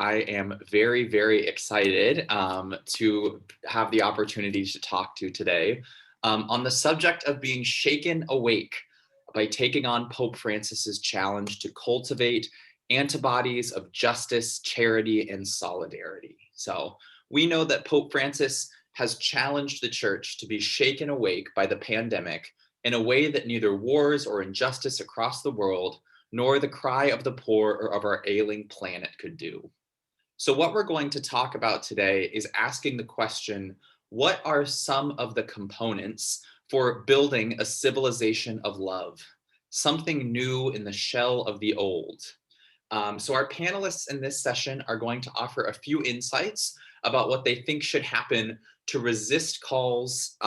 I am very, very excited to have the opportunity to talk to today on the subject of being shaken awake by taking on Pope Francis's challenge to cultivate antibodies of justice, charity, and solidarity. So we know that Pope Francis has challenged the church to be shaken awake by the pandemic in a way that neither wars or injustice across the world nor the cry of the poor or of our ailing planet could do. So what we're going to talk about today is asking the question, what are some of the components for building a civilization of love? Something new in the shell of the old. So our panelists in this session are going to offer a few insights about what they think should happen to resist calls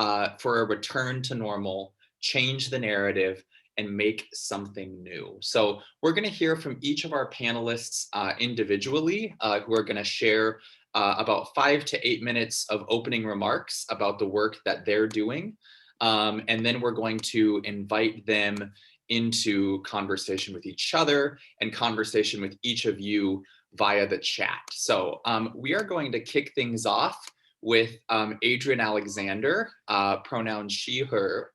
for a return to normal, change the narrative, and make something new. So we're going to hear from each of our panelists individually, who are going to share about 5 to 8 minutes of opening remarks about the work that they're doing. And then we're going to invite them into conversation with each other and conversation with each of you via the chat. So we are going to kick things off with Adrienne Alexander, pronoun she, her.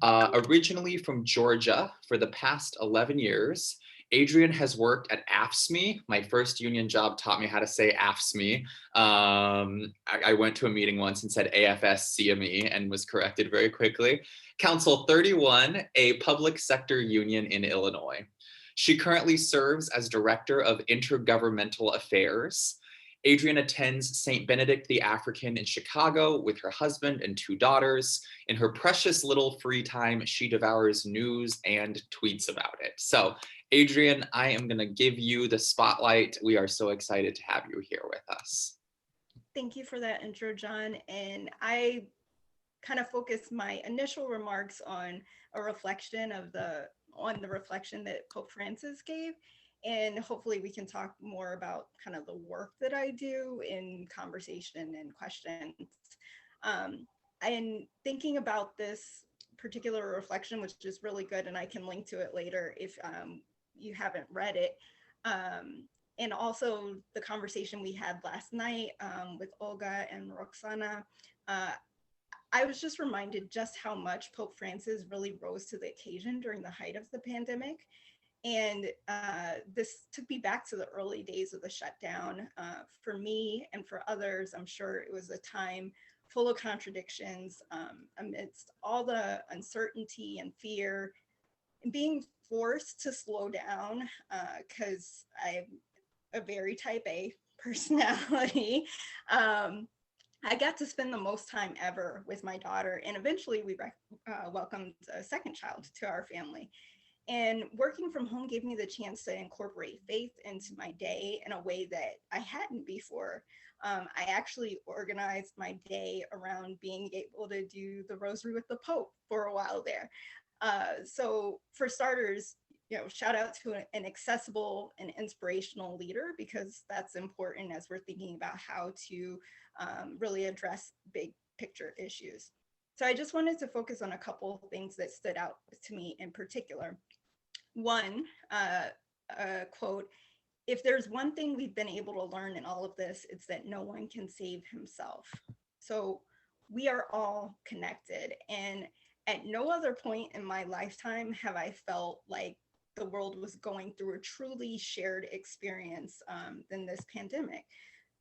Originally from Georgia for the past 11 years, Adrienne has worked at AFSCME. My first union job taught me how to say AFSCME. I went to a meeting once and said AFSCME and was corrected very quickly. Council 31, a public sector union in Illinois. She currently serves as Director of Intergovernmental Affairs. Adrienne attends St. Benedict the African in Chicago with her husband and 2 daughters. In her precious little free time, she devours news and tweets about it. So, Adrienne, I am going to give you the spotlight. We are so excited to have you here with us. Thank you for that intro, John. And I kind of focus my initial remarks on a reflection of the reflection that Pope Francis gave. And hopefully we can talk more about kind of the work that I do in conversation and questions. And thinking about this particular reflection, which is really good, and I can link to it later if you haven't read it. And also the conversation we had last night with Olga and Roxana, I was just reminded just how much Pope Francis really rose to the occasion during the height of the pandemic. And this took me back to the early days of the shutdown. For me and for others, I'm sure it was a time full of contradictions amidst all the uncertainty and fear, and being forced to slow down because I'm a very type A personality. I got to spend the most time ever with my daughter, and eventually we welcomed a second child to our family. And working from home gave me the chance to incorporate faith into my day in a way that I hadn't before. I actually organized my day around being able to do the rosary with the Pope for a while there. So for starters, shout out to an accessible and inspirational leader, because that's important as we're thinking about how to really address big picture issues. So I just wanted to focus on a couple of things that stood out to me in particular. One, quote, "If there's one thing we've been able to learn in all of this, it's that no one can save himself." So we are all connected. And at no other point in my lifetime have I felt like the world was going through a truly shared experience than this pandemic.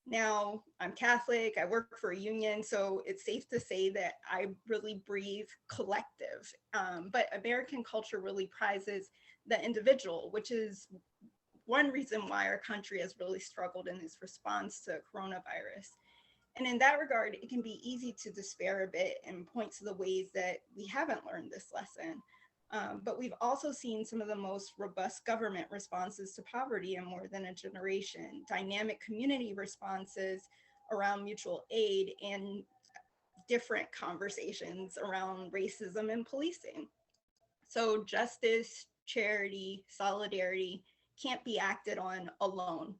Now, I'm Catholic, I work for a union, so it's safe to say that I really breathe collective. But American culture really prizes the individual, which is one reason why our country has really struggled in its response to coronavirus. And in that regard, it can be easy to despair a bit and point to the ways that we haven't learned this lesson. But we've also seen some of the most robust government responses to poverty in more than a generation, dynamic community responses around mutual aid, and different conversations around racism and policing. So justice, charity, solidarity can't be acted on alone.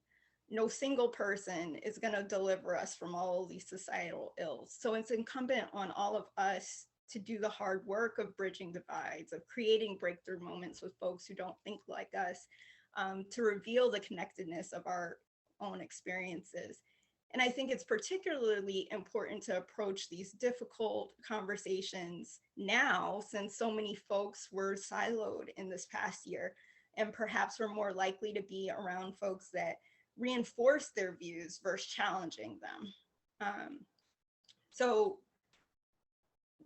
No single person is going to deliver us from all of these societal ills. So it's incumbent on all of us to do the hard work of bridging divides, of creating breakthrough moments with folks who don't think like us, to reveal the connectedness of our own experiences. And I think it's particularly important to approach these difficult conversations now, since so many folks were siloed in this past year, and perhaps we're more likely to be around folks that reinforce their views versus challenging them. So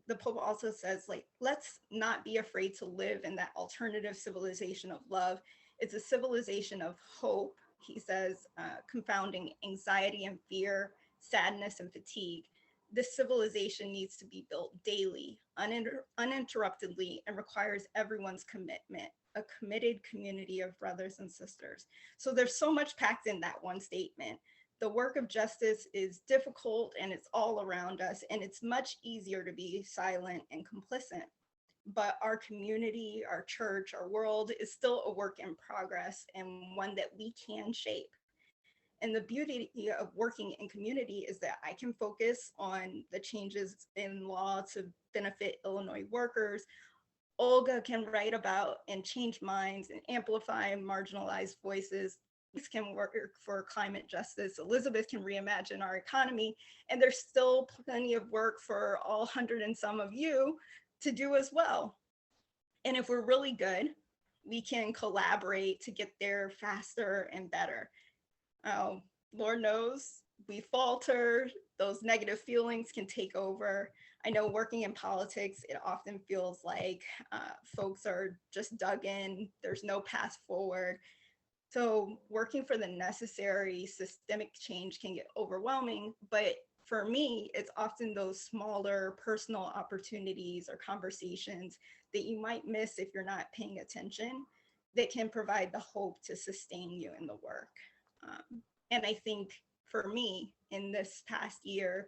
the Pope also says, like, let's not be afraid to live in that alternative civilization of love. It's a civilization of hope, he says, confounding anxiety and fear, sadness and fatigue. This civilization needs to be built daily, uninterruptedly, and requires everyone's commitment, a committed community of brothers and sisters. So there's so much packed in that one statement. The work of justice is difficult and it's all around us, and it's much easier to be silent and complicit. But our community, our church, our world is still a work in progress, and one that we can shape. And the beauty of working in community is that I can focus on the changes in law to benefit Illinois workers. Olga can write about and change minds and amplify marginalized voices. Can work for climate justice. Elizabeth can reimagine our economy. And there's still plenty of work for all 100 and some of you to do as well. And if we're really good, we can collaborate to get there faster and better. Lord knows we falter, those negative feelings can take over. I know working in politics, it often feels like folks are just dug in, there's no path forward. So working for the necessary systemic change can get overwhelming, but for me, it's often those smaller personal opportunities or conversations that you might miss if you're not paying attention that can provide the hope to sustain you in the work. And I think for me in this past year,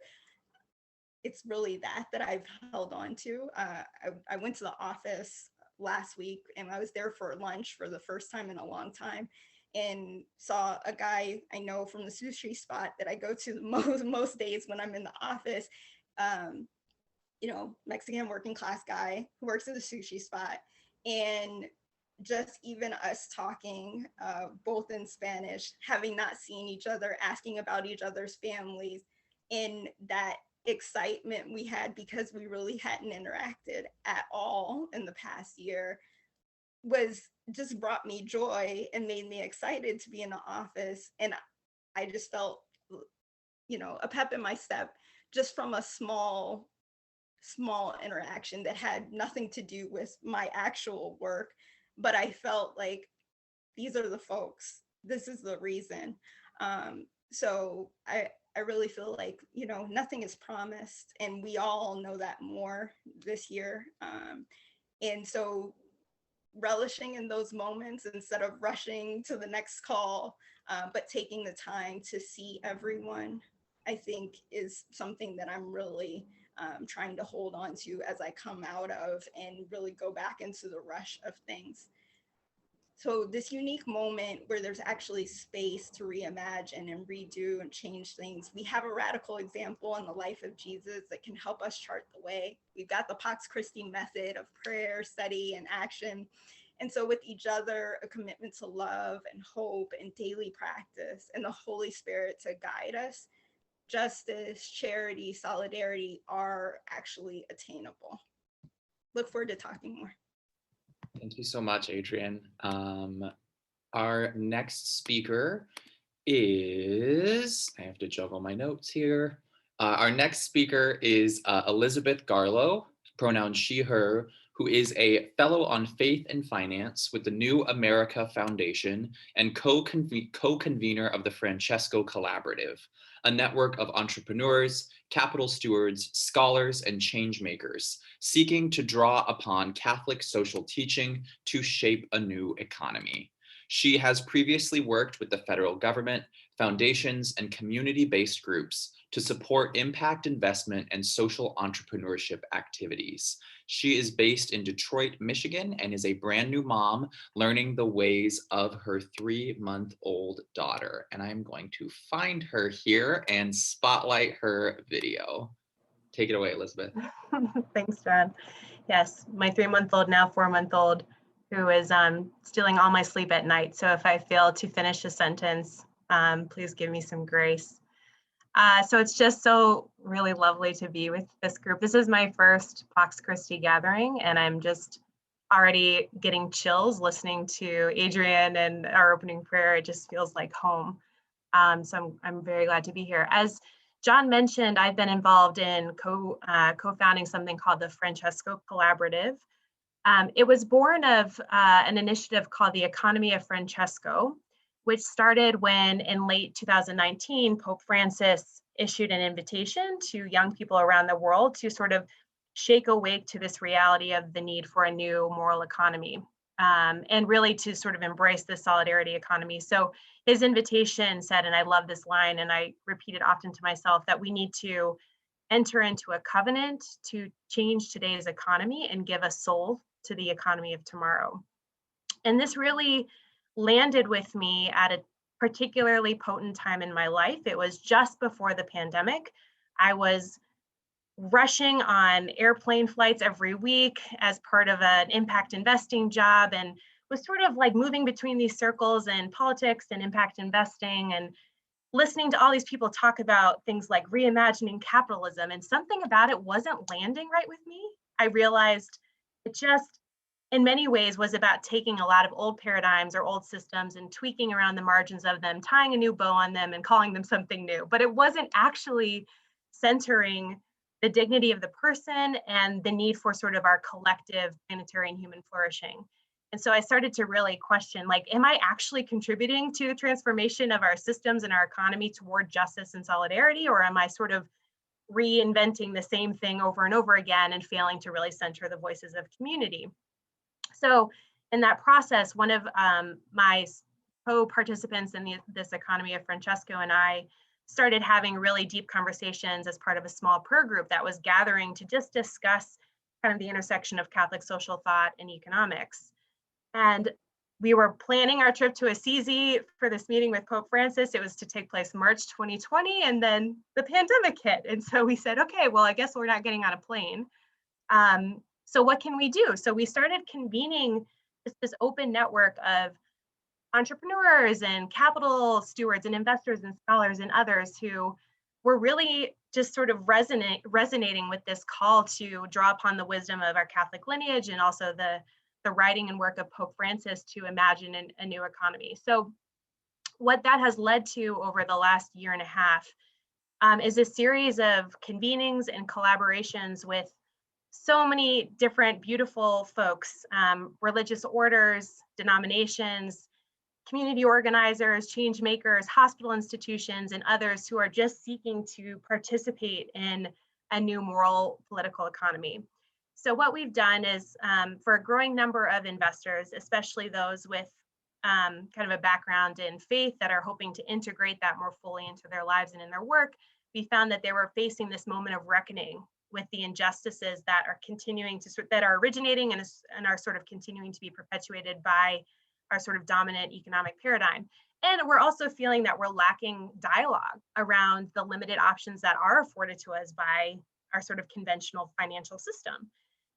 it's really that I've held on to. I went to the office last week and I was there for lunch for the first time in a long time, and saw a guy I know from the sushi spot that I go to most days when I'm in the office, Mexican working class guy who works in the sushi spot. And just even us talking, both in Spanish, having not seen each other, asking about each other's families, and that excitement we had because we really hadn't interacted at all in the past year was just brought me joy and made me excited to be in the office. And I just felt, a pep in my step just from a small interaction that had nothing to do with my actual work. But I felt like these are the folks, this is the reason. So I really feel like, nothing is promised, and we all know that more this year. And so relishing in those moments instead of rushing to the next call, but taking the time to see everyone, I think is something that I'm really trying to hold on to as I come out of and really go back into the rush of things. So this unique moment where there's actually space to reimagine and redo and change things. We have a radical example in the life of Jesus that can help us chart the way. We've got the Pax Christi method of prayer, study, and action. And so with each other, a commitment to love and hope and daily practice, and the Holy Spirit to guide us, justice, charity, solidarity are actually attainable. Look forward to talking more. Thank you so much, Adrienne. Our next speaker is, I have to juggle my notes here. Our next speaker is Elizabeth Garlow, pronoun she, her, who is a fellow on faith and finance with the New America Foundation and co-convener of the Francesco Collaborative, a network of entrepreneurs, capital stewards, scholars, and change makers seeking to draw upon Catholic social teaching to shape a new economy. She has previously worked with the federal government, foundations, and community-based groups to support impact investment and social entrepreneurship activities. She is based in Detroit, Michigan, and is a brand new mom learning the ways of her 3-month-old daughter. And I'm going to find her here and spotlight her video. Take it away, Elizabeth. Thanks, John. Yes, my 3-month-old, now 4-month-old, who is stealing all my sleep at night. So if I fail to finish a sentence, Please give me some grace. So it's just so really lovely to be with this group. This is my first Pax Christi gathering, and I'm just already getting chills listening to Adrienne and our opening prayer. It just feels like home. So I'm very glad to be here. As John mentioned, I've been involved in co-founding something called the Francesco Collaborative. It was born of an initiative called the Economy of Francesco, which started when in late 2019, Pope Francis issued an invitation to young people around the world to sort of shake awake to this reality of the need for a new moral economy, and really to sort of embrace the solidarity economy. So his invitation said, and I love this line, and I repeat it often to myself, that we need to enter into a covenant to change today's economy and give a soul to the economy of tomorrow. And this really landed with me at a particularly potent time in my life. It was just before the pandemic. I was rushing on airplane flights every week as part of an impact investing job, and was sort of like moving between these circles and politics and impact investing, and listening to all these people talk about things like reimagining capitalism, and something about it wasn't landing right with me. I realized it just, in many ways, was about taking a lot of old paradigms or old systems and tweaking around the margins of them, tying a new bow on them and calling them something new. But it wasn't actually centering the dignity of the person and the need for sort of our collective planetary and human flourishing. And so I started to really question, like, am I actually contributing to the transformation of our systems and our economy toward justice and solidarity, or am I sort of reinventing the same thing over and over again and failing to really center the voices of community? So in that process, one of my co-participants in this Economy of Francesco and I started having really deep conversations as part of a small prayer group that was gathering to just discuss kind of the intersection of Catholic social thought and economics. And we were planning our trip to Assisi for this meeting with Pope Francis. It was to take place March 2020, and then the pandemic hit. And so we said, okay, well, I guess we're not getting on a plane. So what can we do? So we started convening this open network of entrepreneurs and capital stewards and investors and scholars and others who were really just sort of resonating with this call to draw upon the wisdom of our Catholic lineage, and also the writing and work of Pope Francis to imagine a new economy. So what that has led to over the last year and a half is a series of convenings and collaborations with so many different beautiful folks, religious orders, denominations, community organizers, change makers, hospital institutions, and others who are just seeking to participate in a new moral political economy. So what we've done is, for a growing number of investors, especially those with kind of a background in faith that are hoping to integrate that more fully into their lives and in their work, we found that they were facing this moment of reckoning with the injustices that are continuing to that are originating and are sort of continuing to be perpetuated by our sort of dominant economic paradigm. And we're also feeling that we're lacking dialogue around the limited options that are afforded to us by our sort of conventional financial system.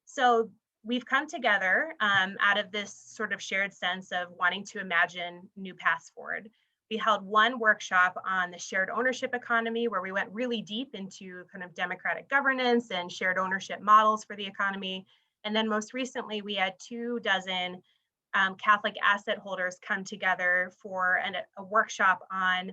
So we've come together out of this sort of shared sense of wanting to imagine new paths forward. We held one workshop on the shared ownership economy, where we went really deep into kind of democratic governance and shared ownership models for the economy. And then most recently, we had 24 Catholic asset holders come together for a workshop on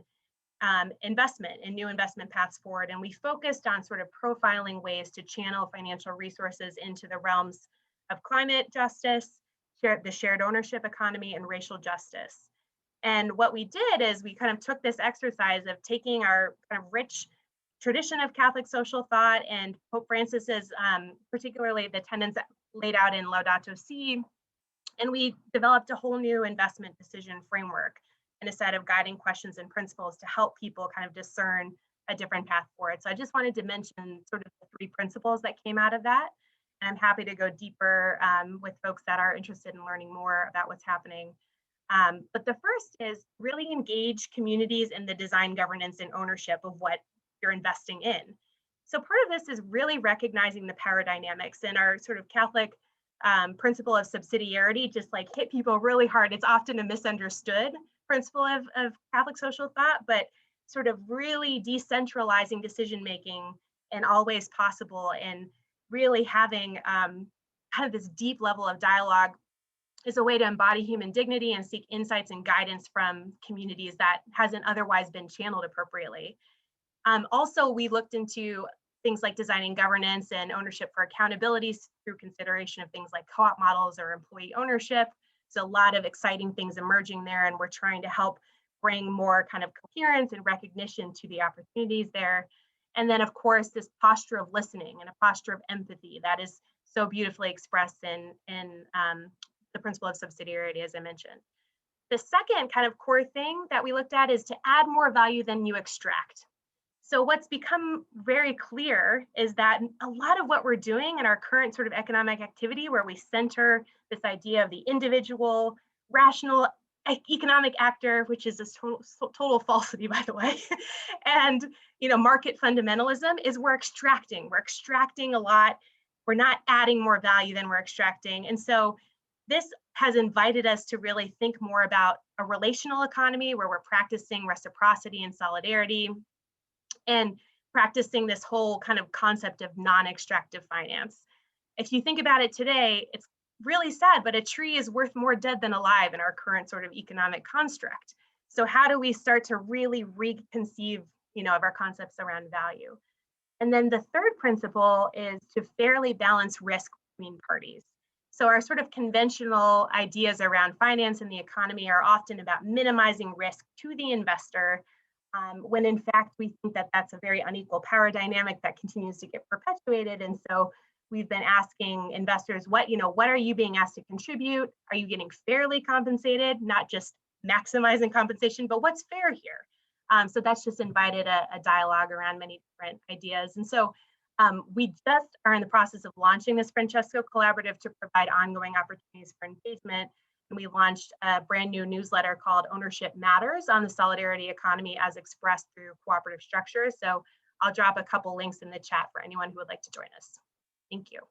investment and new investment paths forward. And we focused on sort of profiling ways to channel financial resources into the realms of climate justice, the shared ownership economy, and racial justice. And what we did is we kind of took this exercise of taking our kind of rich tradition of Catholic social thought and Pope Francis's, particularly the tenets laid out in Laudato Si, and we developed a whole new investment decision framework and a set of guiding questions and principles to help people kind of discern a different path forward. So I just wanted to mention sort of the 3 principles that came out of that. And I'm happy to go deeper with folks that are interested in learning more about what's happening. But the first is really engage communities in the design, governance, and ownership of what you're investing in. So part of this is really recognizing the power dynamics, and our sort of Catholic principle of subsidiarity just like hit people really hard. It's often a misunderstood principle of Catholic social thought, but sort of really decentralizing decision-making in all ways possible, and really having kind of this deep level of dialogue is a way to embody human dignity and seek insights and guidance from communities that hasn't otherwise been channeled appropriately. Also, we looked into things like designing governance and ownership for accountability through consideration of things like co-op models or employee ownership. So a lot of exciting things emerging there, and we're trying to help bring more kind of coherence and recognition to the opportunities there. And then, of course, this posture of listening and a posture of empathy that is so beautifully expressed in the principle of subsidiarity, as I mentioned. The second kind of core thing that we looked at is to add more value than you extract. So what's become very clear is that a lot of what we're doing in our current sort of economic activity, where we center this idea of the individual, rational economic actor, which is this total falsity, by the way, and market fundamentalism, is we're extracting a lot. We're not adding more value than we're extracting. And so this has invited us to really think more about a relational economy where we're practicing reciprocity and solidarity, and practicing this whole kind of concept of non-extractive finance. If you think about it today, it's really sad, but a tree is worth more dead than alive in our current sort of economic construct. So how do we start to really reconceive, of our concepts around value? And then the third principle is to fairly balance risk between parties. So our sort of conventional ideas around finance and the economy are often about minimizing risk to the investor, when in fact we think that that's a very unequal power dynamic that continues to get perpetuated. And so we've been asking investors, what are you being asked to contribute? Are you getting fairly compensated? Not just maximizing compensation, but what's fair here? So that's just invited a dialogue around many different ideas. And so we just are in the process of launching this Francesco collaborative to provide ongoing opportunities for engagement. And we launched a brand new newsletter called Ownership Matters on the solidarity economy as expressed through cooperative structures. So I'll drop a couple links in the chat for anyone who would like to join us. Thank you.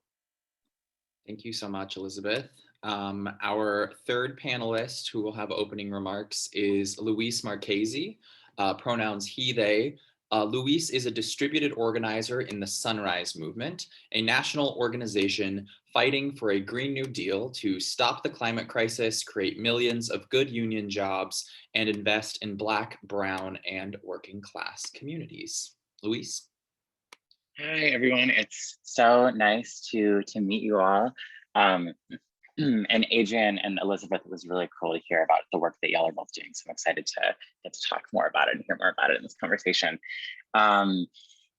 Thank you so much, Elizabeth. Our third panelist who will have opening remarks is Luis Marchese, pronouns he, they. Luis is a distributed organizer in the Sunrise Movement, a national organization fighting for a Green New Deal to stop the climate crisis, create millions of good union jobs, and invest in Black, Brown, and working class communities. Luis? Hi, everyone. It's so nice to meet you all. And Adrienne and Elizabeth, it was really cool to hear about the work that y'all are both doing. So I'm excited to get to talk more about it and hear more about it in this conversation.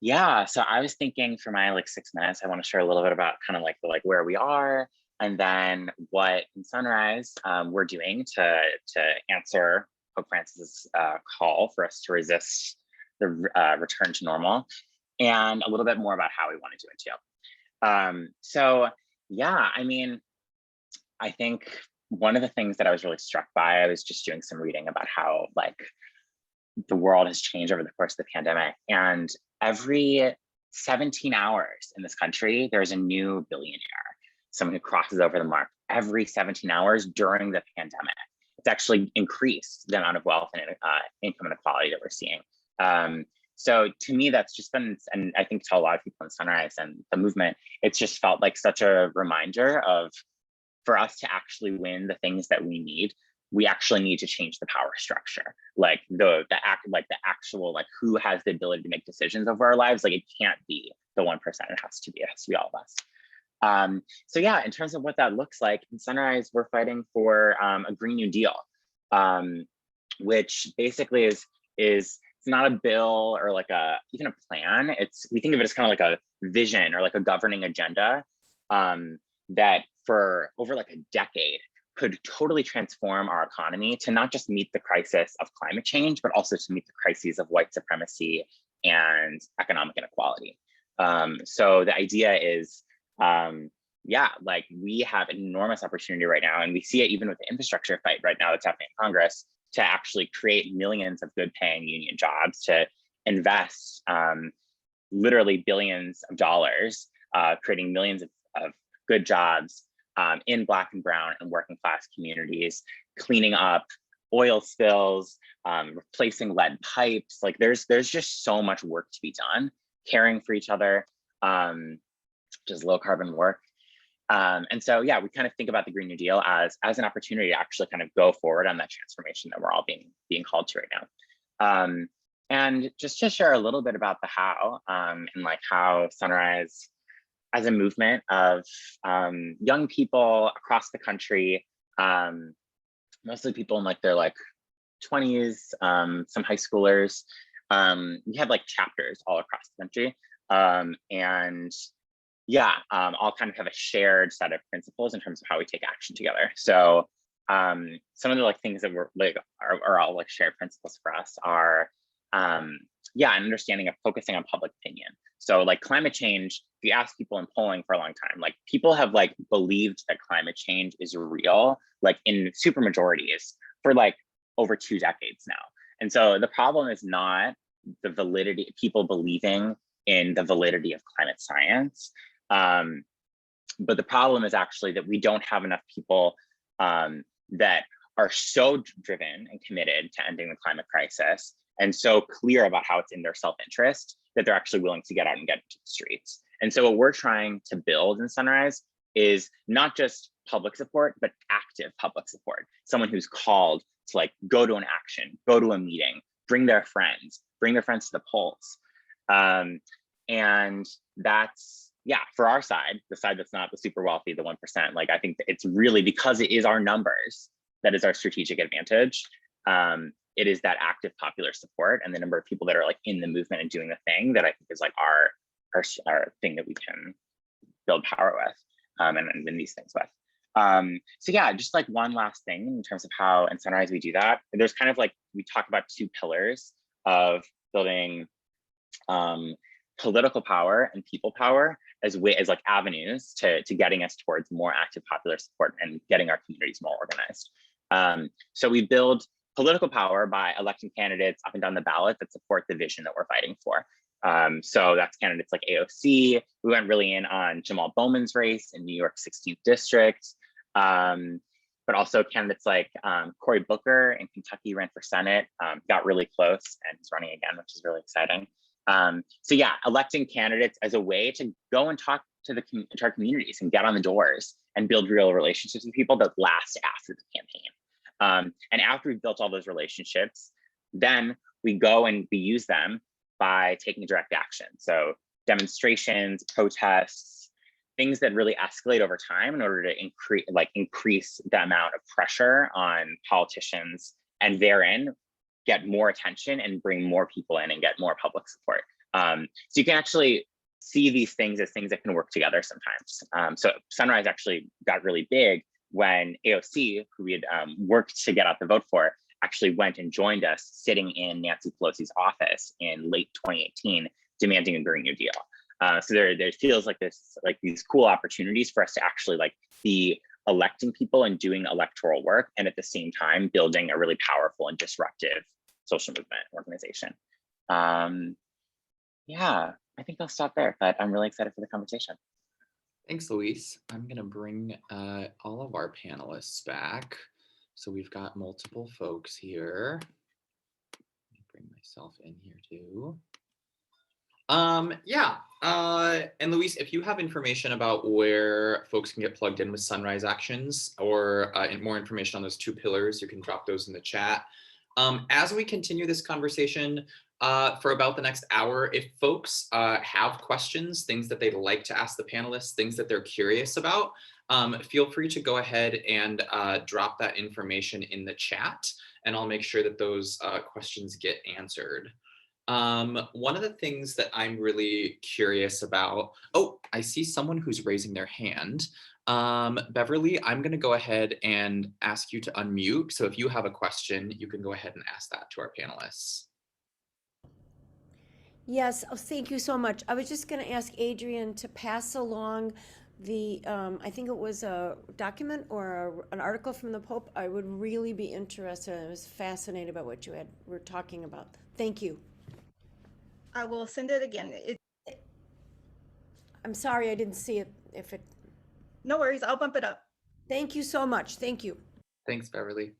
Yeah, so I was thinking for my 6 minutes, I want to share a little bit about kind of like where we are, and then what in Sunrise we're doing to answer Pope Francis's call for us to resist the return to normal, and a little bit more about how we want to do it too. So yeah, I mean, I think one of the things that I was really struck by, I was just doing some reading about how the world has changed over the course of the pandemic, and every 17 hours in this country, there's a new billionaire, someone who crosses over the mark every 17 hours during the pandemic. It's actually increased the amount of wealth and income inequality that we're seeing. So to me, that's just been, and I think to a lot of people in Sunrise and the movement, it's just felt like such a reminder of, for us to actually win the things that we need, we actually need to change the power structure. The actual who has the ability to make decisions over our lives. It can't be the 1%. It has to be all of us. So yeah, in terms of what that looks like, in Sunrise, we're fighting for a Green New Deal, which basically is it's not a bill or even a plan. We think of it as kind of like a vision or like a governing agenda that for over a decade could totally transform our economy to not just meet the crisis of climate change, but also to meet the crises of white supremacy and economic inequality. So the idea is, we have an enormous opportunity right now, and we see it even with the infrastructure fight right now that's happening in Congress, to actually create millions of good paying union jobs, to invest literally billions of dollars, creating millions of good jobs in Black and Brown and working class communities, cleaning up oil spills, replacing lead pipes. Like there's just so much work to be done, caring for each other, just low carbon work. And so, yeah, we kind of think about the Green New Deal as an opportunity to actually kind of go forward on that transformation that we're all being called to right now. And just to share a little bit about the how, and like how Sunrise as a movement of young people across the country, mostly people in like their 20s, some high schoolers, we have like chapters all across the country. And yeah, all kind of have a shared set of principles in terms of how we take action together. So some of the things that we're are all shared principles for us are yeah, an understanding of focusing on public opinion. So climate change, if you ask people in polling for a long time, people have believed that climate change is real, in super majorities for over 2 decades now. And so the problem is not the validity, people believing in the validity of climate science. But the problem is actually that we don't have enough people that are so driven and committed to ending the climate crisis and so clear about how it's in their self-interest that they're actually willing to get out and get into the streets. And so what we're trying to build in Sunrise is not just public support, but active public support. Someone who's called to go to an action, go to a meeting, bring their friends to the polls. And that's, yeah, for our side, the side that's not the super wealthy, the 1%, I think that it's really because it is our numbers that is our strategic advantage. It is that active popular support and the number of people that are in the movement and doing the thing that I think is our thing that we can build power with and win these things with. So yeah, just one last thing in terms of how in Sunrise we do that. There's kind of we talk about 2 pillars of building political power and people power as avenues to getting us towards more active popular support and getting our communities more organized. So we build political power by electing candidates up and down the ballot that support the vision that we're fighting for. So that's candidates like AOC. We went really in on Jamal Bowman's race in New York 16th district, but also candidates like Cory Booker in Kentucky ran for Senate, got really close and is running again, which is really exciting. So yeah, electing candidates as a way to go and talk to our communities and get on the doors and build real relationships with people that last after the campaign. And after we've built all those relationships, then we go and we use them by taking direct action. So demonstrations, protests, things that really escalate over time in order to increase the amount of pressure on politicians and therein get more attention and bring more people in and get more public support. So you can actually see these things as things that can work together sometimes. So Sunrise actually got really big when AOC, who we had worked to get out the vote for, actually went and joined us sitting in Nancy Pelosi's office in late 2018, demanding a Green New Deal. So there feels like this, these cool opportunities for us to actually be electing people and doing electoral work, and at the same time building a really powerful and disruptive social movement organization. Yeah, I think I'll stop there, but I'm really excited for the conversation. Thanks, Luis. I'm going to bring all of our panelists back. So we've got multiple folks here. Let me bring myself in here too. Yeah, and Luis, if you have information about where folks can get plugged in with Sunrise Actions or more information on those 2 pillars, you can drop those in the chat. As we continue this conversation for about the next hour, if folks have questions, things that they'd like to ask the panelists, things that they're curious about, feel free to go ahead and drop that information in the chat, and I'll make sure that those questions get answered. One of the things that I'm really curious about, oh, I see someone who's raising their hand. Beverly, I'm going to go ahead and ask you to unmute. So if you have a question, you can go ahead and ask that to our panelists. Yes, thank you so much. I was just going to ask Adrienne to pass along the, I think it was a document or an article from the Pope. I would really be interested. I was fascinated by what you were talking about. Thank you. I will send it again. I'm sorry I didn't see it. No worries, I'll bump it up. Thank you so much. Thank you. Thanks, Beverly.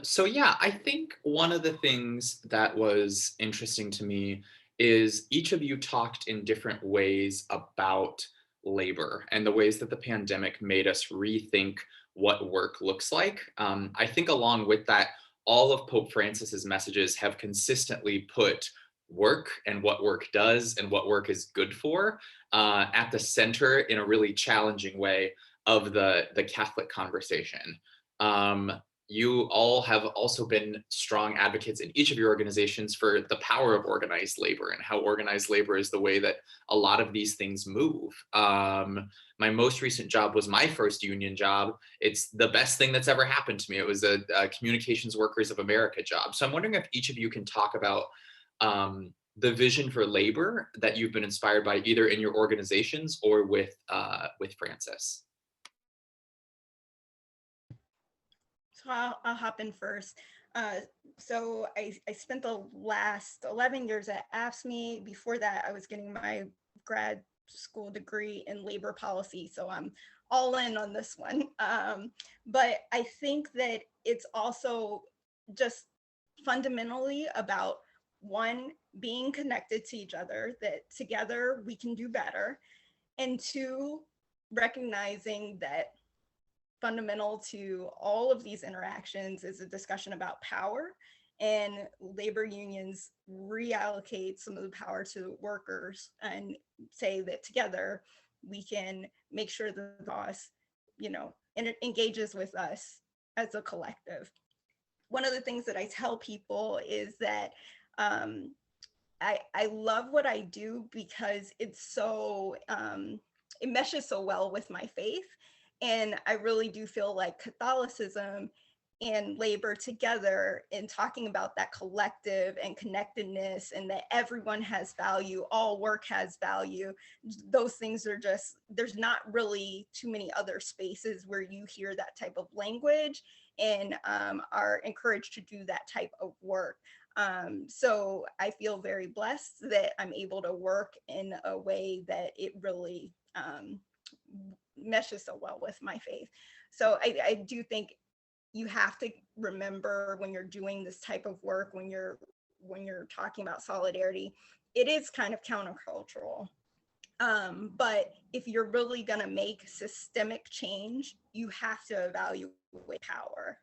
So yeah, I think one of the things that was interesting to me is each of you talked in different ways about labor and the ways that the pandemic made us rethink what work looks like. I think along with that, all of Pope Francis's messages have consistently put work and what work does and what work is good for at the center in a really challenging way of the Catholic conversation. Um, you all have also been strong advocates in each of your organizations for the power of organized labor and how organized labor is the way that a lot of these things move. My most recent job was my first union job. It's the best thing that's ever happened to me. It was a Communications Workers of America job. So I'm wondering if each of you can talk about the vision for labor that you've been inspired by either in your organizations or with Francis. So I'll hop in first. So I spent the last 11 years at AFSCME. Before that, I was getting my grad school degree in labor policy. So I'm all in on this one. But I think that it's also just fundamentally about, one, being connected to each other, that together we can do better. And two, recognizing that fundamental to all of these interactions is a discussion about power, and labor unions reallocate some of the power to workers and say that together we can make sure the boss, engages with us as a collective. One of the things that I tell people is that I love what I do because it's so, it meshes so well with my faith. And I really do feel like Catholicism and labor together in talking about that collective and connectedness, and that everyone has value, all work has value. Those things are just, there's not really too many other spaces where you hear that type of language and are encouraged to do that type of work. So I feel very blessed that I'm able to work in a way that it really meshes so well with my faith. So I do think you have to remember when you're doing this type of work, when you're talking about solidarity, it is kind of countercultural. But if you're really going to make systemic change, you have to evaluate power.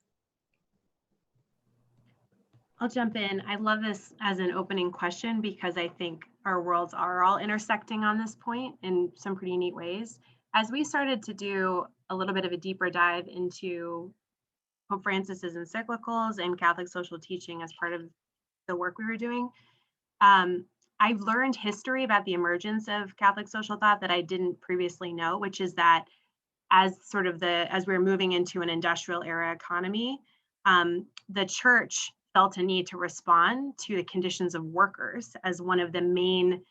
I'll jump in. I love this as an opening question because I think our worlds are all intersecting on this point in some pretty neat ways. As we started to do a little bit of a deeper dive into Pope Francis's encyclicals and Catholic social teaching as part of the work we were doing, I've learned history about the emergence of Catholic social thought that I didn't previously know, which is that as we're moving into an industrial era economy, the church felt a need to respond to the conditions of workers as one of the main,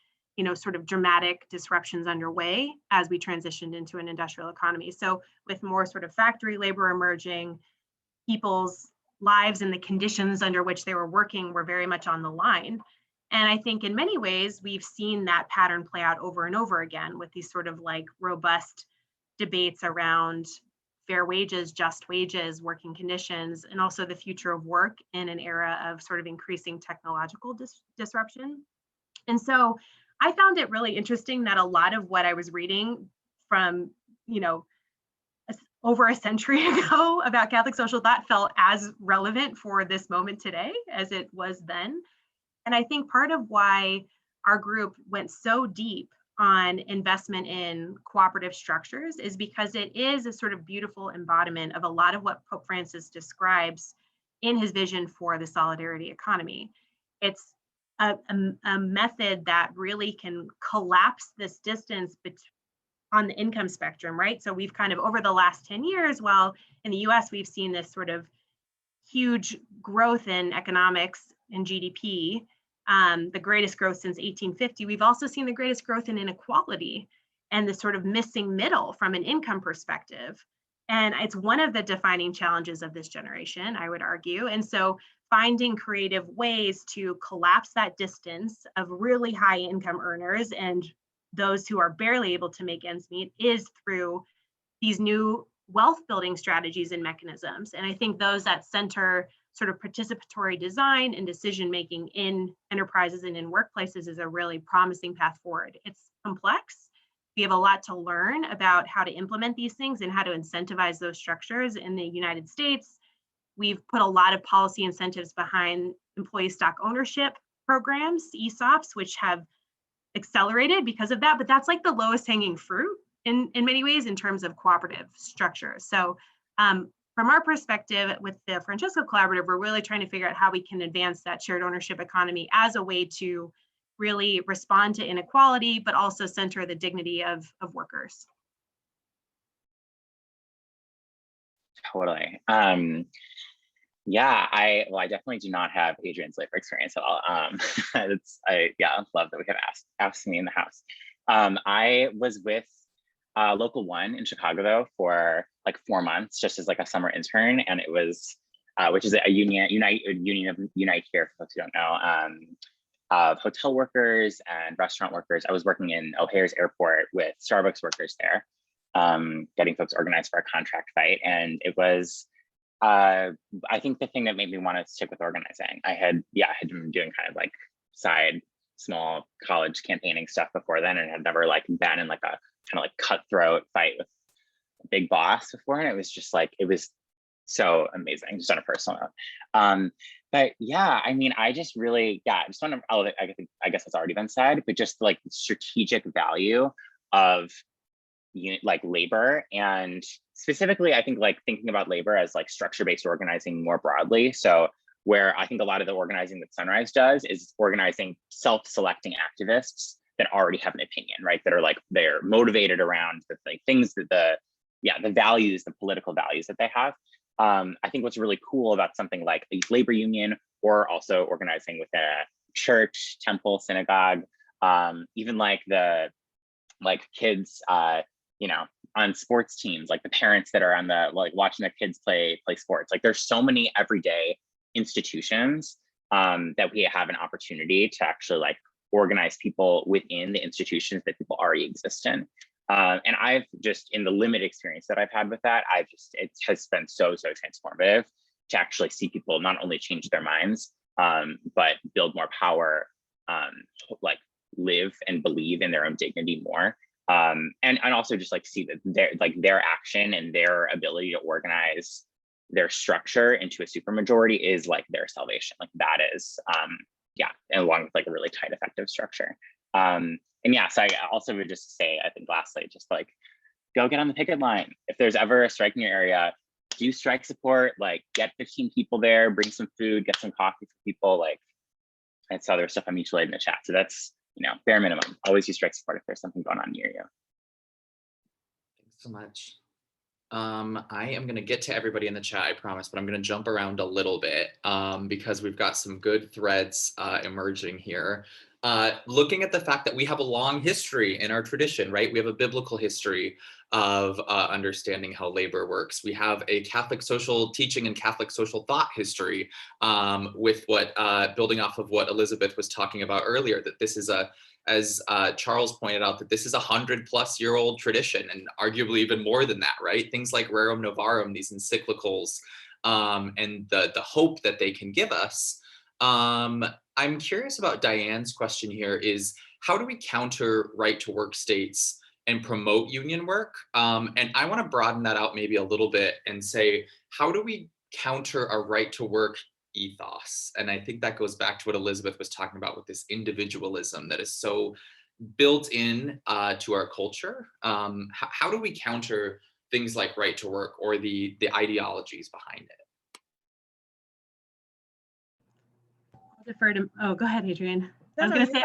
sort of dramatic disruptions underway as we transitioned into an industrial economy. So with more sort of factory labor emerging, people's lives and the conditions under which they were working were very much on the line. And I think in many ways, we've seen that pattern play out over and over again with these sort of like robust debates around fair wages, just wages, working conditions, and also the future of work in an era of sort of increasing technological disruption. And so I found it really interesting that a lot of what I was reading from, over a century ago about Catholic social thought felt as relevant for this moment today as it was then. And I think part of why our group went so deep on investment in cooperative structures is because it is a sort of beautiful embodiment of a lot of what Pope Francis describes in his vision for the solidarity economy. It's a method that really can collapse this distance on the income spectrum, right? So we've kind of, over the last 10 years, well, in the US, we've seen this sort of huge growth in economics and GDP, the greatest growth since 1850. We've also seen the greatest growth in inequality and the sort of missing middle from an income perspective. And it's one of the defining challenges of this generation, I would argue. And so finding creative ways to collapse that distance of really high income earners and those who are barely able to make ends meet is through these new wealth building strategies and mechanisms. And I think those that center sort of participatory design and decision making in enterprises and in workplaces is a really promising path forward. It's complex. We have a lot to learn about how to implement these things and how to incentivize those structures. In the United States, we've put a lot of policy incentives behind employee stock ownership programs, ESOPs, which have accelerated because of that, but that's like the lowest hanging fruit in many ways in terms of cooperative structures. So from our perspective with the Francesco Collaborative, we're really trying to figure out how we can advance that shared ownership economy as a way to really respond to inequality, but also center the dignity of workers. Totally. Yeah, I definitely do not have Adrienne's labor experience at all. I love that we have asked me in the house. I was with Local 1 in Chicago though for like 4 months, just as like a summer intern, and it was which is a union of Unite Here, for folks who don't know, of hotel workers and restaurant workers. I was working in O'Hare's Airport with Starbucks workers there, getting folks organized for a contract fight, and it was. I think the thing that made me want to stick with organizing, I had been doing kind of like side small college campaigning stuff before then, and had never like been in like a kind of like cutthroat fight with a big boss before. And it was just like, it was so amazing, just on a personal note. But yeah, I mean, I just really, I just want to, I guess it's already been said, but just like the strategic value of like labor, and specifically I think like thinking about labor as like structure-based organizing more broadly. So where I think a lot of the organizing that Sunrise does is organizing self-selecting activists that already have an opinion, right? That are like, they're motivated around the like things that the values, the political values that they have. I think what's really cool about something like a labor union, or also organizing within a church, temple, synagogue, even like the kids, on sports teams, like the parents that are on the watching their kids play sports. Like there's so many everyday institutions that we have an opportunity to actually like organize people within the institutions that people already exist in. And I've just, in the limited experience that I've had with that, it has been so transformative to actually see people not only change their minds, but build more power, like live and believe in their own dignity more. And also just like see that their action and their ability to organize their structure into a supermajority is like their salvation. Like that is, and along with like a really tight, effective structure. And yeah, so I also would just say, I think lastly, just like go get on the picket line. If there's ever a strike in your area, do strike support, like get 15 people there, bring some food, get some coffee for people. Like I saw there was stuff on mutual aid in the chat. So that's, bare minimum. Always use strike support if there's something going on near you. Thanks so much. I am going to get to everybody in the chat, I promise, but I'm going to jump around a little bit because we've got some good threads emerging here. Looking at the fact that we have a long history in our tradition, right? We have a biblical history of understanding how labor works. We have a Catholic social teaching and Catholic social thought history with what, building off of what Elizabeth was talking about earlier, that this is as Charles pointed out, that this is 100+ tradition, and arguably even more than that, right? Things like Rerum Novarum, these encyclicals, and the hope that they can give us. I'm curious about Diane's question here is, how do we counter right to work states and promote union work? And I want to broaden that out maybe a little bit and say, how do we counter a right to work ethos? And I think that goes back to what Elizabeth was talking about with this individualism that is so built in to our culture. How do we counter things like right to work or the ideologies behind it? Defer to, go ahead, Adrienne. No, I was going to say,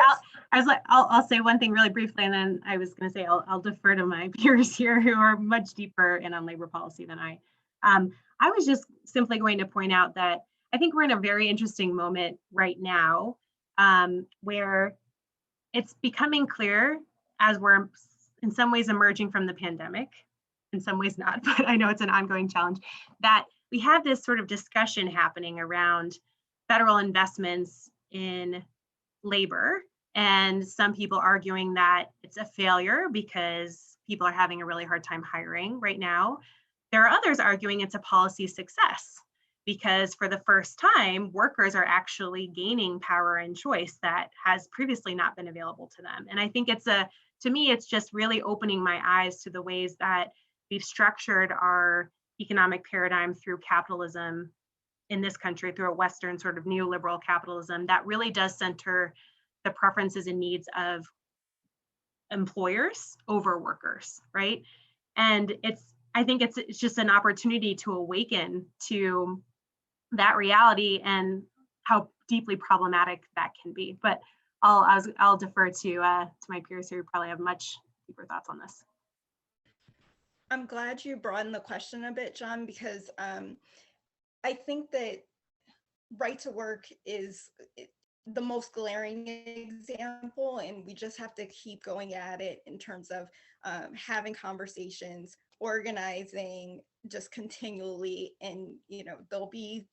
I'll say one thing really briefly, and then I was going to say I'll defer to my peers here who are much deeper in on labor policy than I. I was just simply going to point out that I think we're in a very interesting moment right now where it's becoming clear, as we're in some ways emerging from the pandemic, in some ways not, but I know it's an ongoing challenge, that we have this sort of discussion happening around federal investments in labor, and some people arguing that it's a failure because people are having a really hard time hiring right now. there are others arguing it's a policy success, because for the first time, workers are actually gaining power and choice that has previously not been available to them. And I think to me, it's just really opening my eyes to the ways that we've structured our economic paradigm through capitalism in this country, through a Western sort of neoliberal capitalism that really does center the preferences and needs of employers over workers, right? And I think it's just an opportunity to awaken to that reality and how deeply problematic that can be. But I'll defer to my peers who probably have much deeper thoughts on this. I'm glad you broadened the question a bit, John, because I think that right to work is the most glaring example, and we just have to keep going at it in terms of having conversations, organizing just continually, and there'll be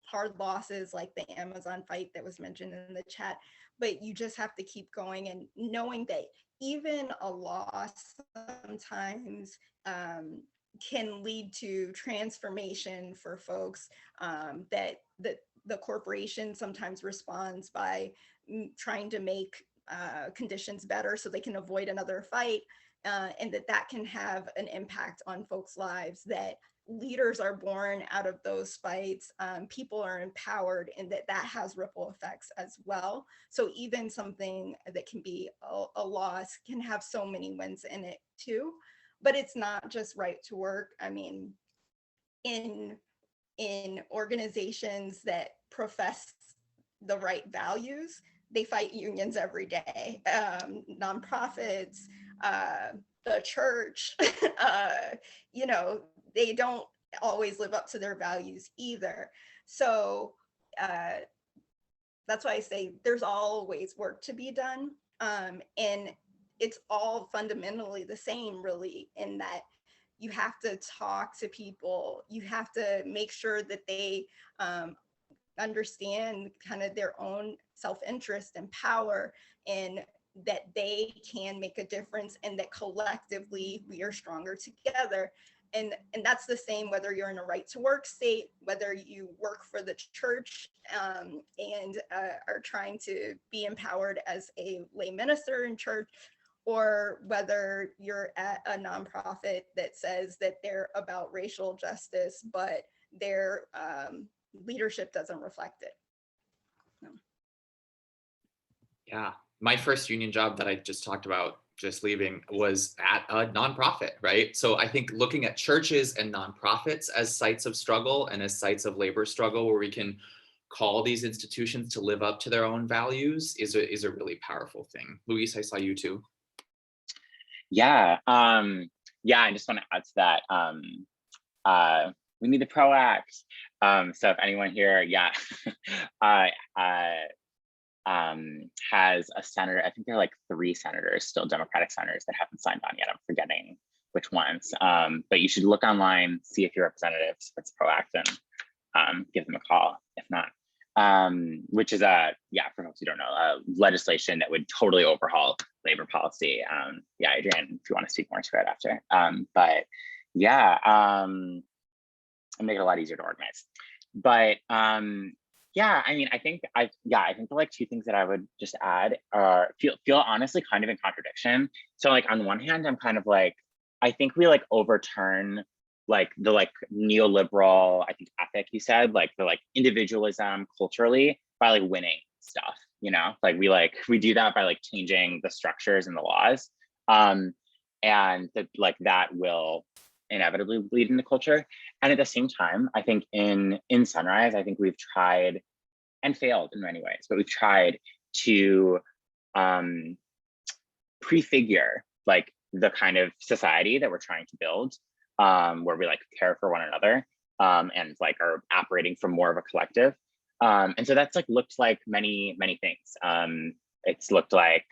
hard losses like the Amazon fight that was mentioned in the chat, but you just have to keep going and knowing that even a loss sometimes can lead to transformation for folks, that the corporation sometimes responds by trying to make conditions better so they can avoid another fight, and that can have an impact on folks' lives, that leaders are born out of those fights, people are empowered, and that has ripple effects as well. So even something that can be a loss can have so many wins in it too. But it's not just right to work. I mean, in organizations that profess the right values, they fight unions every day. Nonprofits, the church, they don't always live up to their values either. So that's why I say there's always work to be done. And it's all fundamentally the same, really, in that you have to talk to people. You have to make sure that they understand kind of their own self-interest and power, and that they can make a difference, and that collectively we are stronger together. And that's the same whether you're in a right to work state, whether you work for the church and are trying to be empowered as a lay minister in church, or whether you're at a nonprofit that says that they're about racial justice, but their leadership doesn't reflect it. No. Yeah, my first union job that I just talked about, just leaving, was at a nonprofit, right? So I think looking at churches and nonprofits as sites of struggle and as sites of labor struggle, where we can call these institutions to live up to their own values, is a really powerful thing. Luis, I saw you too. Yeah, I just want to add to that. We need to proact. So if anyone here, has a senator, I think there are like 3 senators, still Democratic senators, that haven't signed on yet. I'm forgetting which ones. But you should look online, see if your representative supports PROACT, and give them a call, if not. Which is for folks who don't know, legislation that would totally overhaul labor policy. Adrienne, if you want to speak more to it after. And make it a lot easier to organize. But I mean, I think the like 2 things that I would just add are feel honestly kind of in contradiction. So like on one hand, I'm kind of like, I think we like overturn like the like neoliberal, I think, ethic you said, like the like individualism culturally by like winning stuff, like we do that by like changing the structures and the laws, and that will inevitably bleed into culture. And at the same time, I think in Sunrise, I think we've tried and failed in many ways, but we've tried to prefigure like the kind of society that we're trying to build, where we like care for one another, and like are operating from more of a collective. And so that's like looked like many things. It's looked like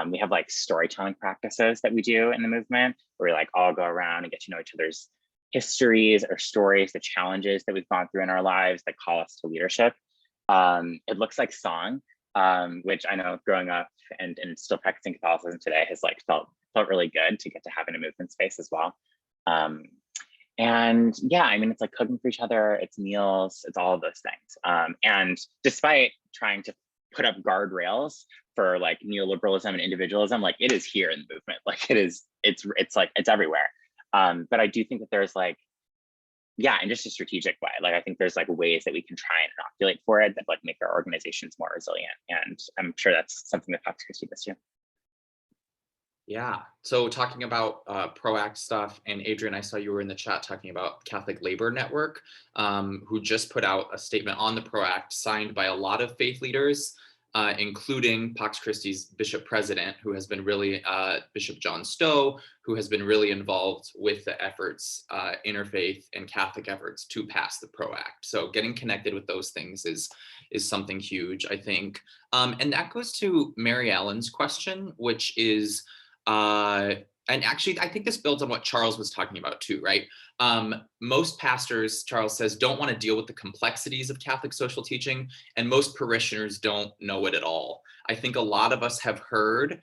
we have like storytelling practices that we do in the movement, where we like all go around and get to know each other's histories or stories, the challenges that we've gone through in our lives that call us to leadership. It looks like song, which I know growing up and still practicing Catholicism today has like felt really good to get to have in a movement space as well. And yeah, I mean, it's like cooking for each other, it's meals, it's all of those things. And despite trying to put up guardrails for like neoliberalism and individualism, like it is here in the movement, like it's like, it's everywhere. But I do think that there's like, yeah, in just a strategic way, like I think there's like ways that we can try and inoculate for it that like make our organizations more resilient. And I'm sure that's something that Fox Christie does too. Yeah. So talking about PROACT stuff, and Adrienne, I saw you were in the chat talking about Catholic Labor Network, who just put out a statement on the PROACT signed by a lot of faith leaders, including Pax Christi's Bishop President, who has been really, Bishop John Stowe, who has been really involved with the efforts, interfaith and Catholic efforts to pass the PROACT. So getting connected with those things is something huge, I think. And that goes to Mary Ellen's question, which is, and actually, I think this builds on what Charles was talking about too, right? Most pastors, Charles says, don't want to deal with the complexities of Catholic social teaching, and most parishioners don't know it at all. I think a lot of us have heard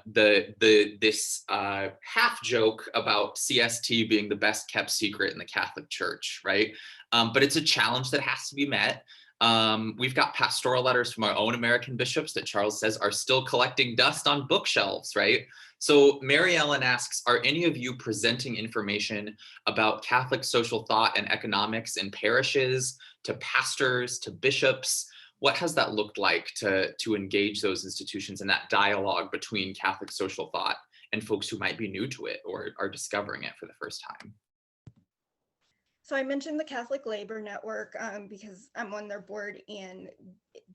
this half joke about CST being the best kept secret in the Catholic Church, right? But it's a challenge that has to be met. We've got pastoral letters from our own American bishops that Charles says are still collecting dust on bookshelves, right? So Mary Ellen asks, are any of you presenting information about Catholic social thought and economics in parishes, to pastors, to bishops? What has that looked like to engage those institutions in that dialogue between Catholic social thought and folks who might be new to it or are discovering it for the first time? So I mentioned the Catholic Labor Network because I'm on their board, and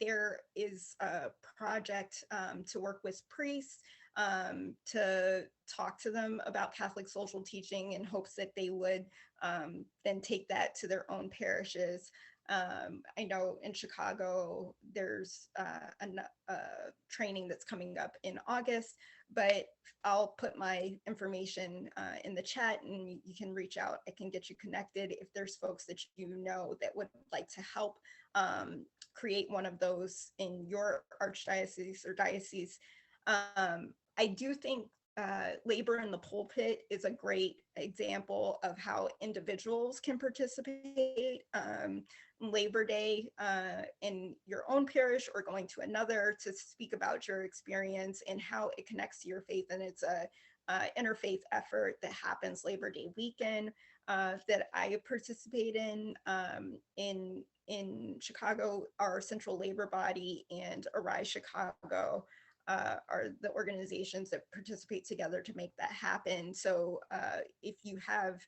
there is a project to work with priests to talk to them about Catholic social teaching in hopes that they would then take that to their own parishes. I know in Chicago, there's a training that's coming up in August, but I'll put my information in the chat and you can reach out. I can get you connected if there's folks that you know that would like to help create one of those in your archdiocese or diocese. I do think labor in the pulpit is a great example of how individuals can participate. Labor Day in your own parish or going to another to speak about your experience and how it connects to your faith. And it's a interfaith effort that happens Labor Day weekend that I participate in Chicago. Our central labor body and Arise Chicago are the organizations that participate together to make that happen. So if you have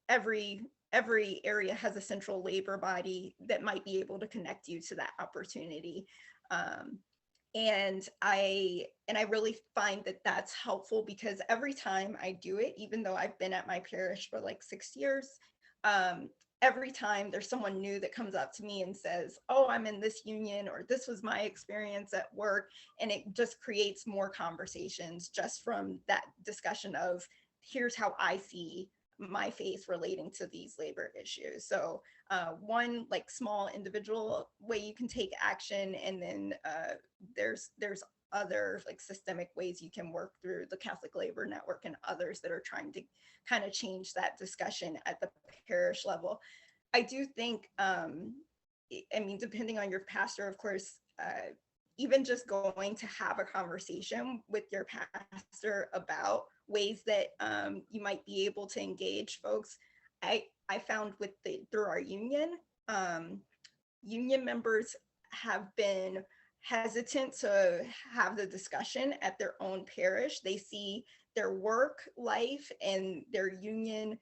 every area has a central labor body that might be able to connect you to that opportunity. And I really find that that's helpful because every time I do it, even though I've been at my parish for like 6 years, every time there's someone new that comes up to me and says, oh, I'm in this union, or this was my experience at work. And it just creates more conversations just from that discussion of here's how I see my faith relating to these labor issues. So one like small individual way you can take action, and then there's other like systemic ways you can work through the Catholic Labor Network and others that are trying to kind of change that discussion at the parish level. I do think, I mean, depending on your pastor, of course, even just going to have a conversation with your pastor about ways that you might be able to engage folks. I found through our union, union members have been hesitant to have the discussion at their own parish. They see their work life and their union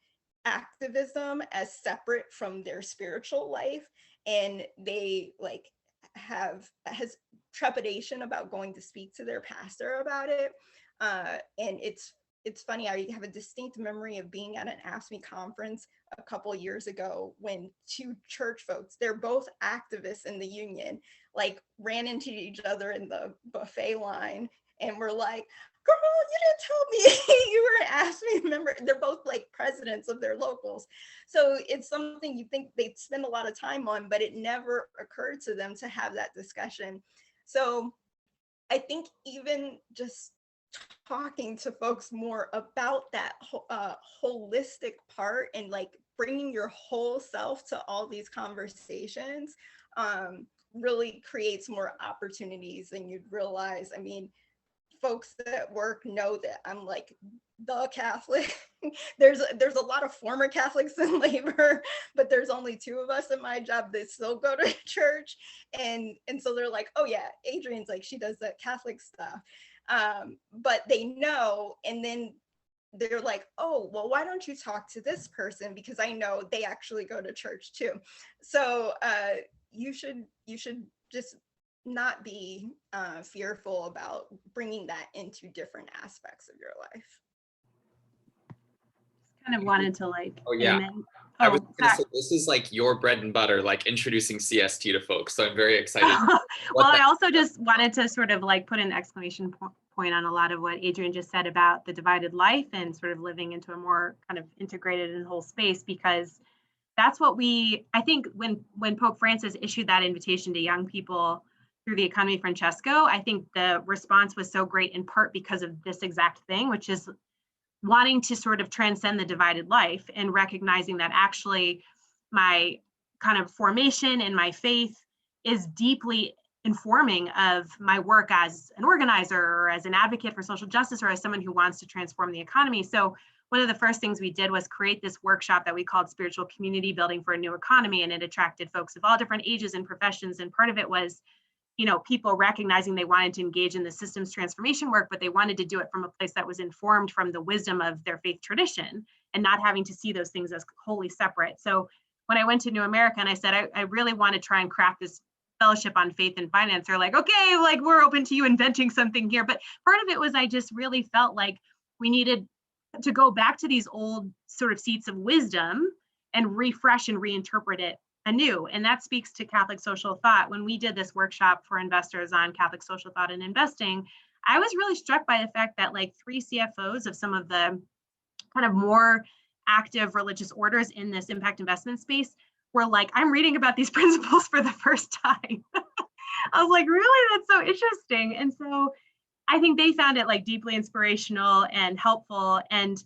activism as separate from their spiritual life, and they like has trepidation about going to speak to their pastor about it. And it's funny, I have a distinct memory of being at an AFSCME conference a couple of years ago when two church folks, they're both activists in the union, like ran into each other in the buffet line and were like, girl, you didn't tell me you were an AFSCME member. They're both like presidents of their locals. So it's something you think they'd spend a lot of time on, but it never occurred to them to have that discussion. So I think even just talking to folks more about that holistic part and like bringing your whole self to all these conversations really creates more opportunities than you'd realize. I mean, folks at work know that I'm like the Catholic. there's a lot of former Catholics in labor, but there's only 2 of us in my job that still go to church, and so they're like, oh yeah, Adrienne's like, she does that Catholic stuff, but they know, and then they're like, oh well, why don't you talk to this person, because I know they actually go to church too. So you should just not be fearful about bringing that into different aspects of your life. Kind of wanted to like, Oh yeah. amen. I was Oh, gonna say, this is like your bread and butter, like introducing CST to folks. So I'm very excited. well, I also just wanted to sort of like put an exclamation point on a lot of what Adrienne just said about the divided life and sort of living into a more kind of integrated and whole space, because that's what I think when Pope Francis issued that invitation to young people through the Economy Francesco, I think the response was so great in part because of this exact thing, which is wanting to sort of transcend the divided life and recognizing that actually my kind of formation in my faith is deeply informing of my work as an organizer or as an advocate for social justice or as someone who wants to transform the economy. So one of the first things we did was create this workshop that we called Spiritual Community Building for a New Economy, and it attracted folks of all different ages and professions. And part of it was, you know, people recognizing they wanted to engage in the systems transformation work, but they wanted to do it from a place that was informed from the wisdom of their faith tradition and not having to see those things as wholly separate. So when I went to New America and I said, I really want to try and craft this fellowship on faith and finance, they're like, okay, like we're open to you inventing something here. But part of it was I just really felt like we needed to go back to these old sort of seats of wisdom and refresh and reinterpret it anew. And that speaks to Catholic social thought. When we did this workshop for investors on Catholic social thought and investing, I was really struck by the fact that like 3 CFOs of some of the kind of more active religious orders in this impact investment space were like, I'm reading about these principles for the first time. I was like, really? That's so interesting. And so I think they found it like deeply inspirational and helpful. And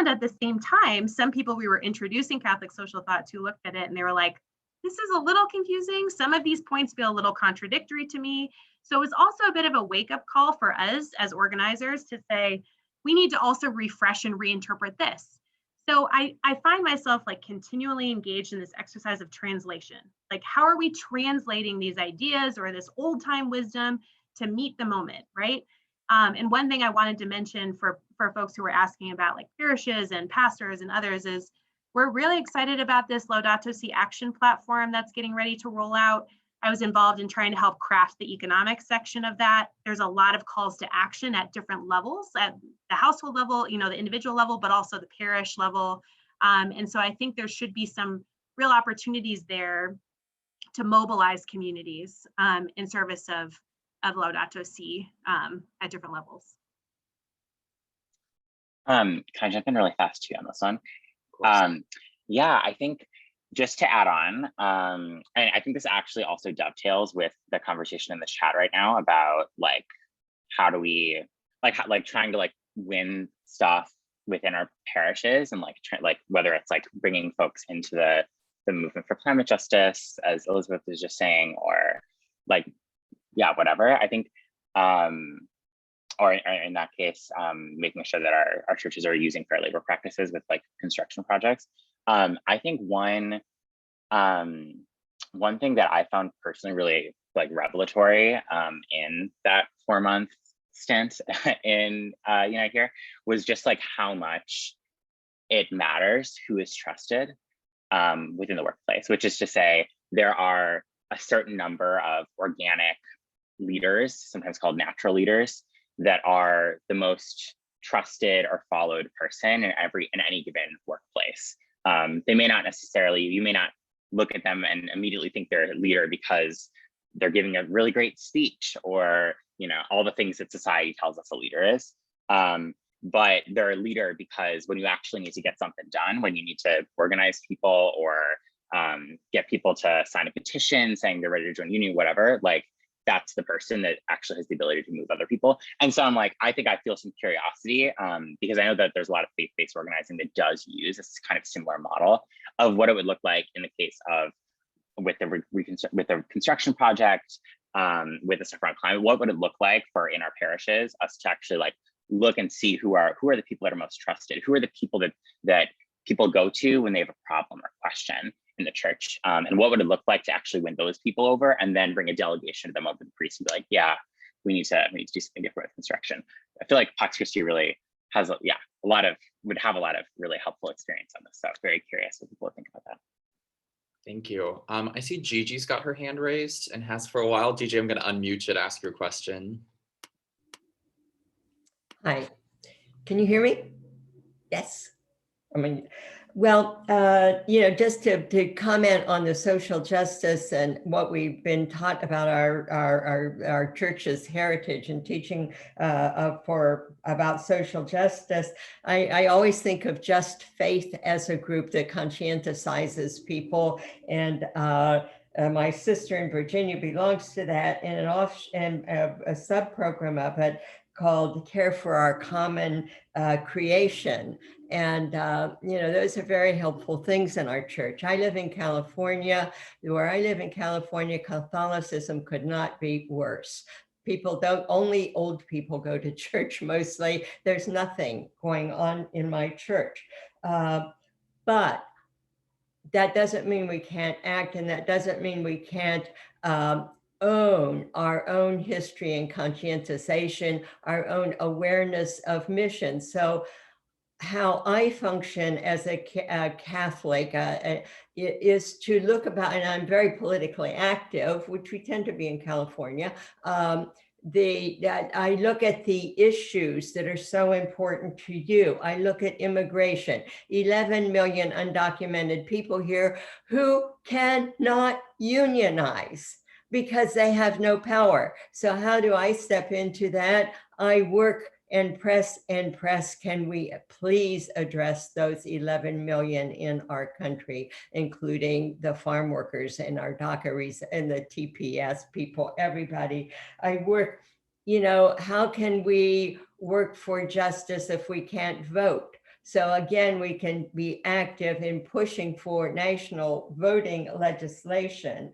at the same time, some people we were introducing Catholic social thought to looked at it and they were like, this is a little confusing. Some of these points feel a little contradictory to me. So it was also a bit of a wake-up call for us as organizers to say, we need to also refresh and reinterpret this. So I find myself like continually engaged in this exercise of translation. Like, how are we translating these ideas or this old time wisdom to meet the moment, right? And one thing I wanted to mention for folks who were asking about like parishes and pastors and others is we're really excited about this Laudato Si action platform that's getting ready to roll out. I was involved in trying to help craft the economic section of that. There's a lot of calls to action at different levels, at the household level, you know, the individual level, but also the parish level. And so I think there should be some real opportunities there to mobilize communities in service of Laudato Si at different levels. Can I jump in really fast too on this one? Yeah, I think just to add on, and I think this actually also dovetails with the conversation in the chat right now about like, how do we like trying to like win stuff within our parishes and like whether it's like bringing folks into the movement for climate justice, as Elizabeth was just saying, or like, yeah, whatever. I think, or in that case, making sure that our churches are using fair labor practices with like construction projects. I think one thing that I found personally really like revelatory in that 4-month stint in Unite Here was just like how much it matters who is trusted within the workplace, which is to say there are a certain number of organic leaders, sometimes called natural leaders, that are the most trusted or followed person in any given workplace. They may not necessarily, you may not look at them and immediately think they're a leader because they're giving a really great speech or, you know, all the things that society tells us a leader is. But they're a leader because when you actually need to get something done, when you need to organize people or get people to sign a petition saying they're ready to join union, whatever, like that's the person that actually has the ability to move other people. And so I'm like, I think I feel some curiosity because I know that there's a lot of faith-based organizing that does use this kind of similar model of what it would look like in the case of with the construction project, with the stuff around climate. What would it look like for in our parishes us to actually like look and see who are the people that are most trusted, who are the people that people go to when they have a problem or question in the church, and what would it look like to actually win those people over and then bring a delegation of them over to the priest and be like, yeah, we need to do something different with construction. I feel like Pax Christi really has would have a lot of really helpful experience on this stuff. Very curious what people think about that. Thank you. I see Gigi's got her hand raised and has for a while. Gigi, I'm going to unmute you to ask your question. Hi, can you hear me? Yes. I mean, well, just to comment on the social justice and what we've been taught about our church's heritage and teaching about social justice, I always think of Just Faith as a group that conscientizes people, and my sister in Virginia belongs to that, and a sub-program of it called Care for Our Common Creation. And, those are very helpful things in our church. I live in California. Where I live in California, Catholicism could not be worse. Only old people go to church mostly. There's nothing going on in my church. But that doesn't mean we can't act, and that doesn't mean we can't own our own history and conscientization, our own awareness of mission. So how I function as a Catholic is to look about, and I'm very politically active, which we tend to be in California, that I look at the issues that are so important to you. I look at immigration, 11 million undocumented people here who cannot unionize because they have no power. So how do I step into that? I work and press. Can we please address those 11 million in our country, including the farm workers and our dockeries and the TPS people, everybody. I work, how can we work for justice if we can't vote? So again, we can be active in pushing for national voting legislation.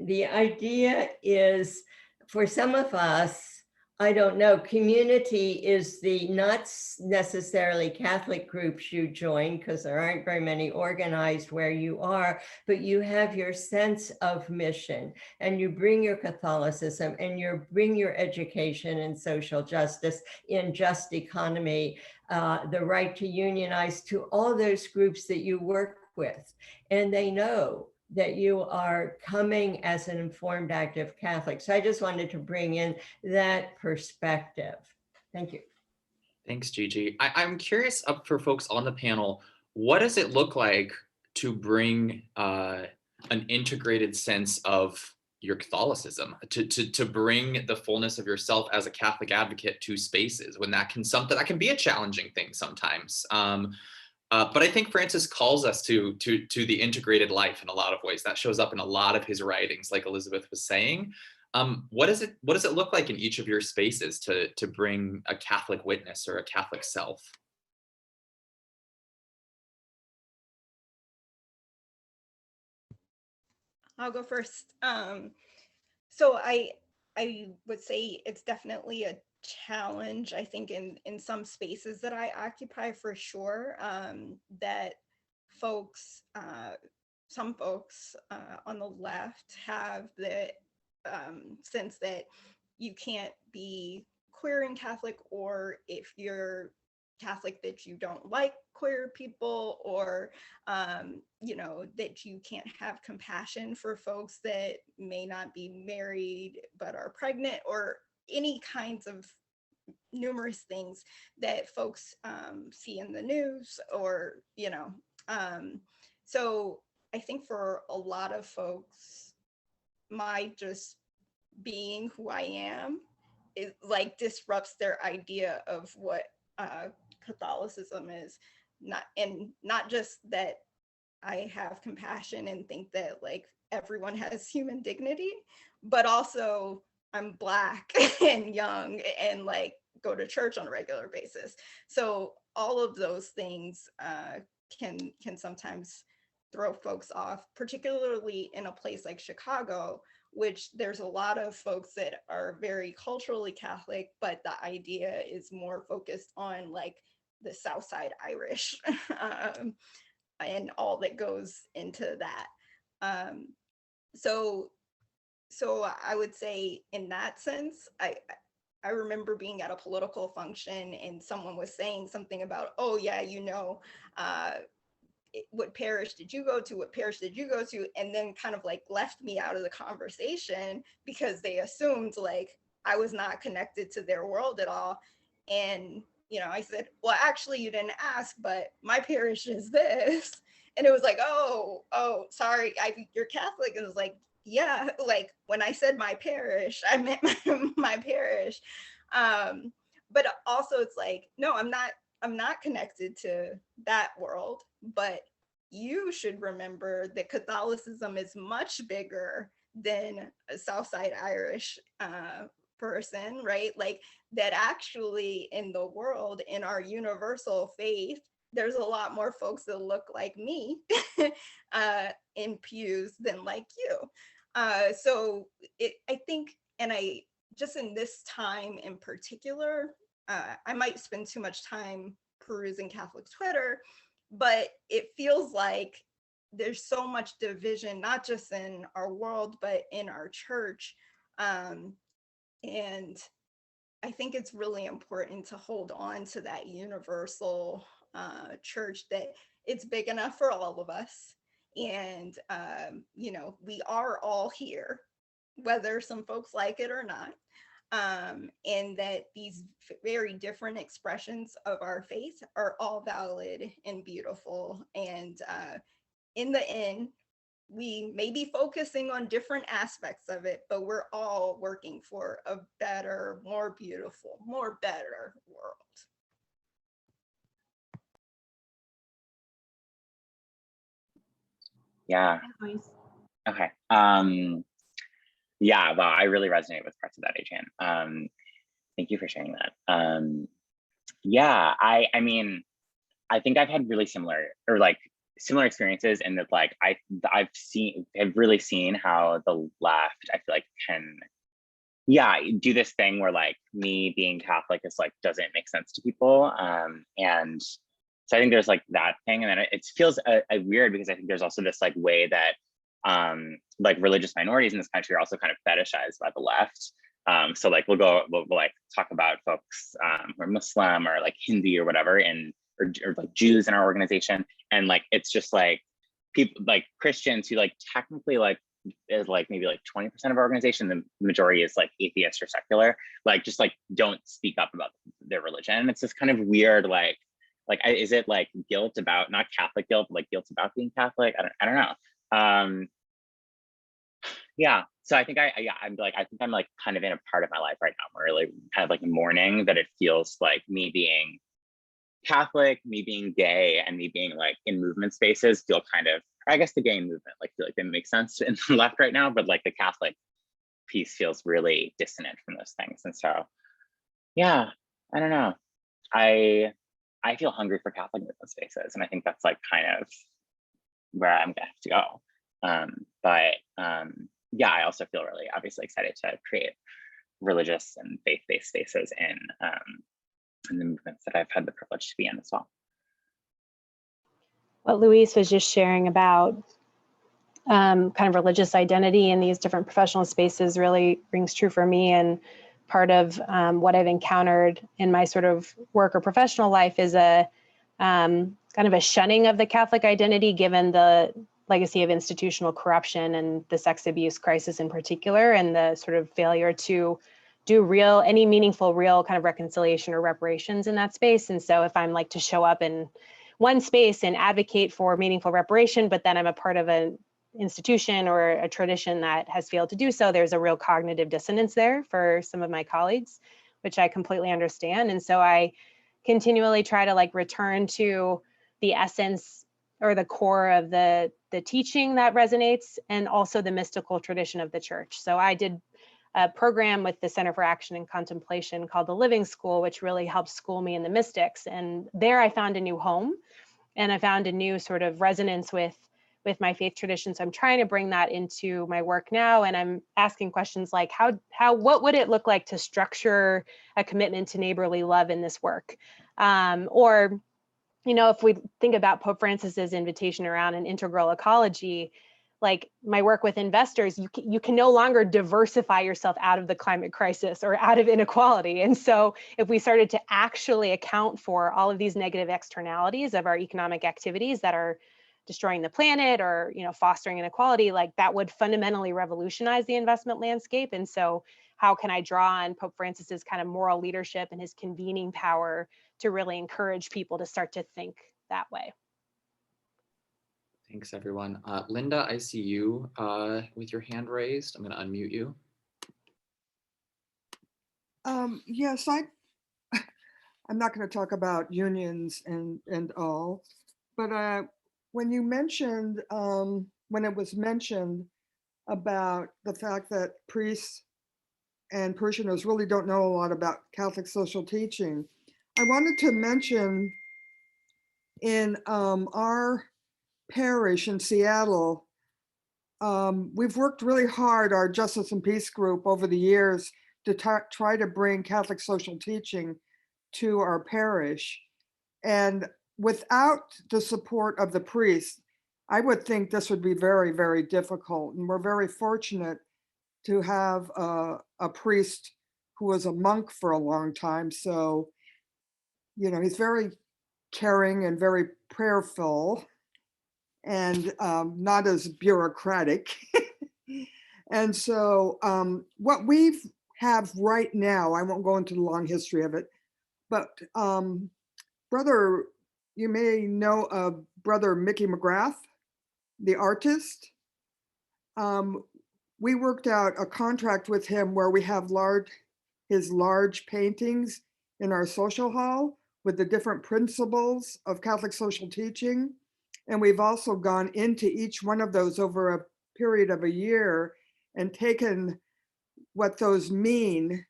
The idea is, for some of us, I don't know, community is the not necessarily Catholic groups you join, because there aren't very many organized where you are, but you have your sense of mission, and you bring your Catholicism, and you bring your education and social justice in just economy, the right to unionize, to all those groups that you work with. And they know that you are coming as an informed, active Catholic. So I just wanted to bring in that perspective. Thank you. Thanks, Gigi. I'm curious for folks on the panel, what does it look like to bring an integrated sense of your Catholicism, to bring the fullness of yourself as a Catholic advocate to spaces when that can be a challenging thing sometimes. But I think Francis calls us to the integrated life in a lot of ways. That shows up in a lot of his writings, like Elizabeth was saying. What does it look like in each of your spaces to bring a Catholic witness or a Catholic self? I'll go first. So I would say it's definitely a challenge, I think, in some spaces that I occupy, for sure, that some folks on the left have the sense that you can't be queer and Catholic, or if you're Catholic that you don't like queer people, or that you can't have compassion for folks that may not be married but are pregnant, or any kinds of numerous things that folks see in the news, or so I think for a lot of folks, my just being who I am is like disrupts their idea of what Catholicism is. Not just that I have compassion and think that like everyone has human dignity, but also I'm Black and young and like go to church on a regular basis. So all of those things can sometimes throw folks off, particularly in a place like Chicago, which there's a lot of folks that are very culturally Catholic, but the idea is more focused on like the South Side Irish and all that goes into that. So I would say in that sense, I remember being at a political function and someone was saying something about, oh yeah, you know, what parish did you go to? What parish did you go to? And then kind of like left me out of the conversation because they assumed like I was not connected to their world at all. And, you know, I said, well, actually you didn't ask, but my parish is this. And it was like, oh, sorry, you're Catholic. And it was like, yeah, like when I said my parish, I meant my parish. But also it's like, no, I'm not connected to that world, but you should remember that Catholicism is much bigger than a Southside Irish person, right? Like that actually in the world, in our universal faith, there's a lot more folks that look like me in pews than like you. So I think, and I just in this time in particular, I might spend too much time perusing Catholic Twitter, but it feels like there's so much division, not just in our world, but in our church. And I think it's really important to hold on to that universal church, that it's big enough for all of us. And, you know, we are all here, whether some folks like it or not. And that these very different expressions of our faith are all valid and beautiful. And in the end, we may be focusing on different aspects of it, but we're all working for a better, more beautiful, more better world. Yeah. Okay. Yeah, well, I really resonate with parts of that, Adrienne. Thank you for sharing that. Yeah, I mean, I think I've had really similar experiences in that, like I've really seen how the left, I feel like, can do this thing where like me being Catholic is like doesn't make sense to people. And so I think there's like that thing, and then it feels weird because I think there's also this like way that like religious minorities in this country are also kind of fetishized by the left. So like we'll like talk about folks who are Muslim or like Hindu or whatever, or like Jews in our organization, and like it's just like people like Christians who like technically like is like maybe like 20% of our organization, the majority is like atheist or secular, like just like don't speak up about their religion. It's this kind of weird like is it like guilt about, not Catholic guilt, but like guilt about being Catholic? I don't know. Yeah, so I think I'm like kind of in a part of my life right now where really kind of like mourning that it feels like me being Catholic, me being gay, and me being like in movement spaces feel kind of, I guess the gay movement like feel like they make sense in the left right now, but like the Catholic piece feels really dissonant from those things. And so yeah, I don't know, I feel hungry for Catholic movement spaces, and I think that's like kind of where I'm gonna have to go. But yeah, I also feel really obviously excited to create religious and faith-based spaces in the movements that I've had the privilege to be in as well. What Luis was just sharing about kind of religious identity in these different professional spaces really rings true for me. And part of what I've encountered in my sort of work or professional life is a kind of a shunning of the Catholic identity, given the legacy of institutional corruption and the sex abuse crisis in particular, and the sort of failure to do any meaningful real kind of reconciliation or reparations in that space. And so if I'm like to show up in one space and advocate for meaningful reparation, but then I'm a part of an institution or a tradition that has failed to do so, there's a real cognitive dissonance there for some of my colleagues, which I completely understand. And so I continually try to like return to the essence or the core of the teaching that resonates, and also the mystical tradition of the church. So I did a program with the Center for Action and Contemplation called the Living School, which really helped school me in the mystics. And there I found a new home, and I found a new sort of resonance with my faith tradition. So I'm trying to bring that into my work now. And I'm asking questions like, what would it look like to structure a commitment to neighborly love in this work? Or, you know, if we think about Pope Francis's invitation around an integral ecology, like my work with investors, you can no longer diversify yourself out of the climate crisis or out of inequality. And so if we started to actually account for all of these negative externalities of our economic activities that are destroying the planet or, you know, fostering inequality, like that would fundamentally revolutionize the investment landscape. And so how can I draw on Pope Francis's kind of moral leadership and his convening power to really encourage people to start to think that way? Thanks, everyone. Linda, I see you with your hand raised. I'm going to unmute you. Yes, I'm not going to talk about unions and all, but when you mentioned, when it was mentioned about the fact that priests and parishioners really don't know a lot about Catholic social teaching, I wanted to mention in our parish in Seattle, we've worked really hard, our Justice and Peace group, over the years to try to bring Catholic social teaching to our parish. And without the support of the priests, I would think this would be very, very difficult. And we're very fortunate to have a priest who was a monk for a long time. So, you know, he's very caring and very prayerful and not as bureaucratic. And so what we have right now, I won't go into the long history of it, but Brother, you may know of Brother Mickey McGrath, the artist. We worked out a contract with him where we have his large paintings in our social hall with the different principles of Catholic social teaching. And we've also gone into each one of those over a period of a year and taken what those mean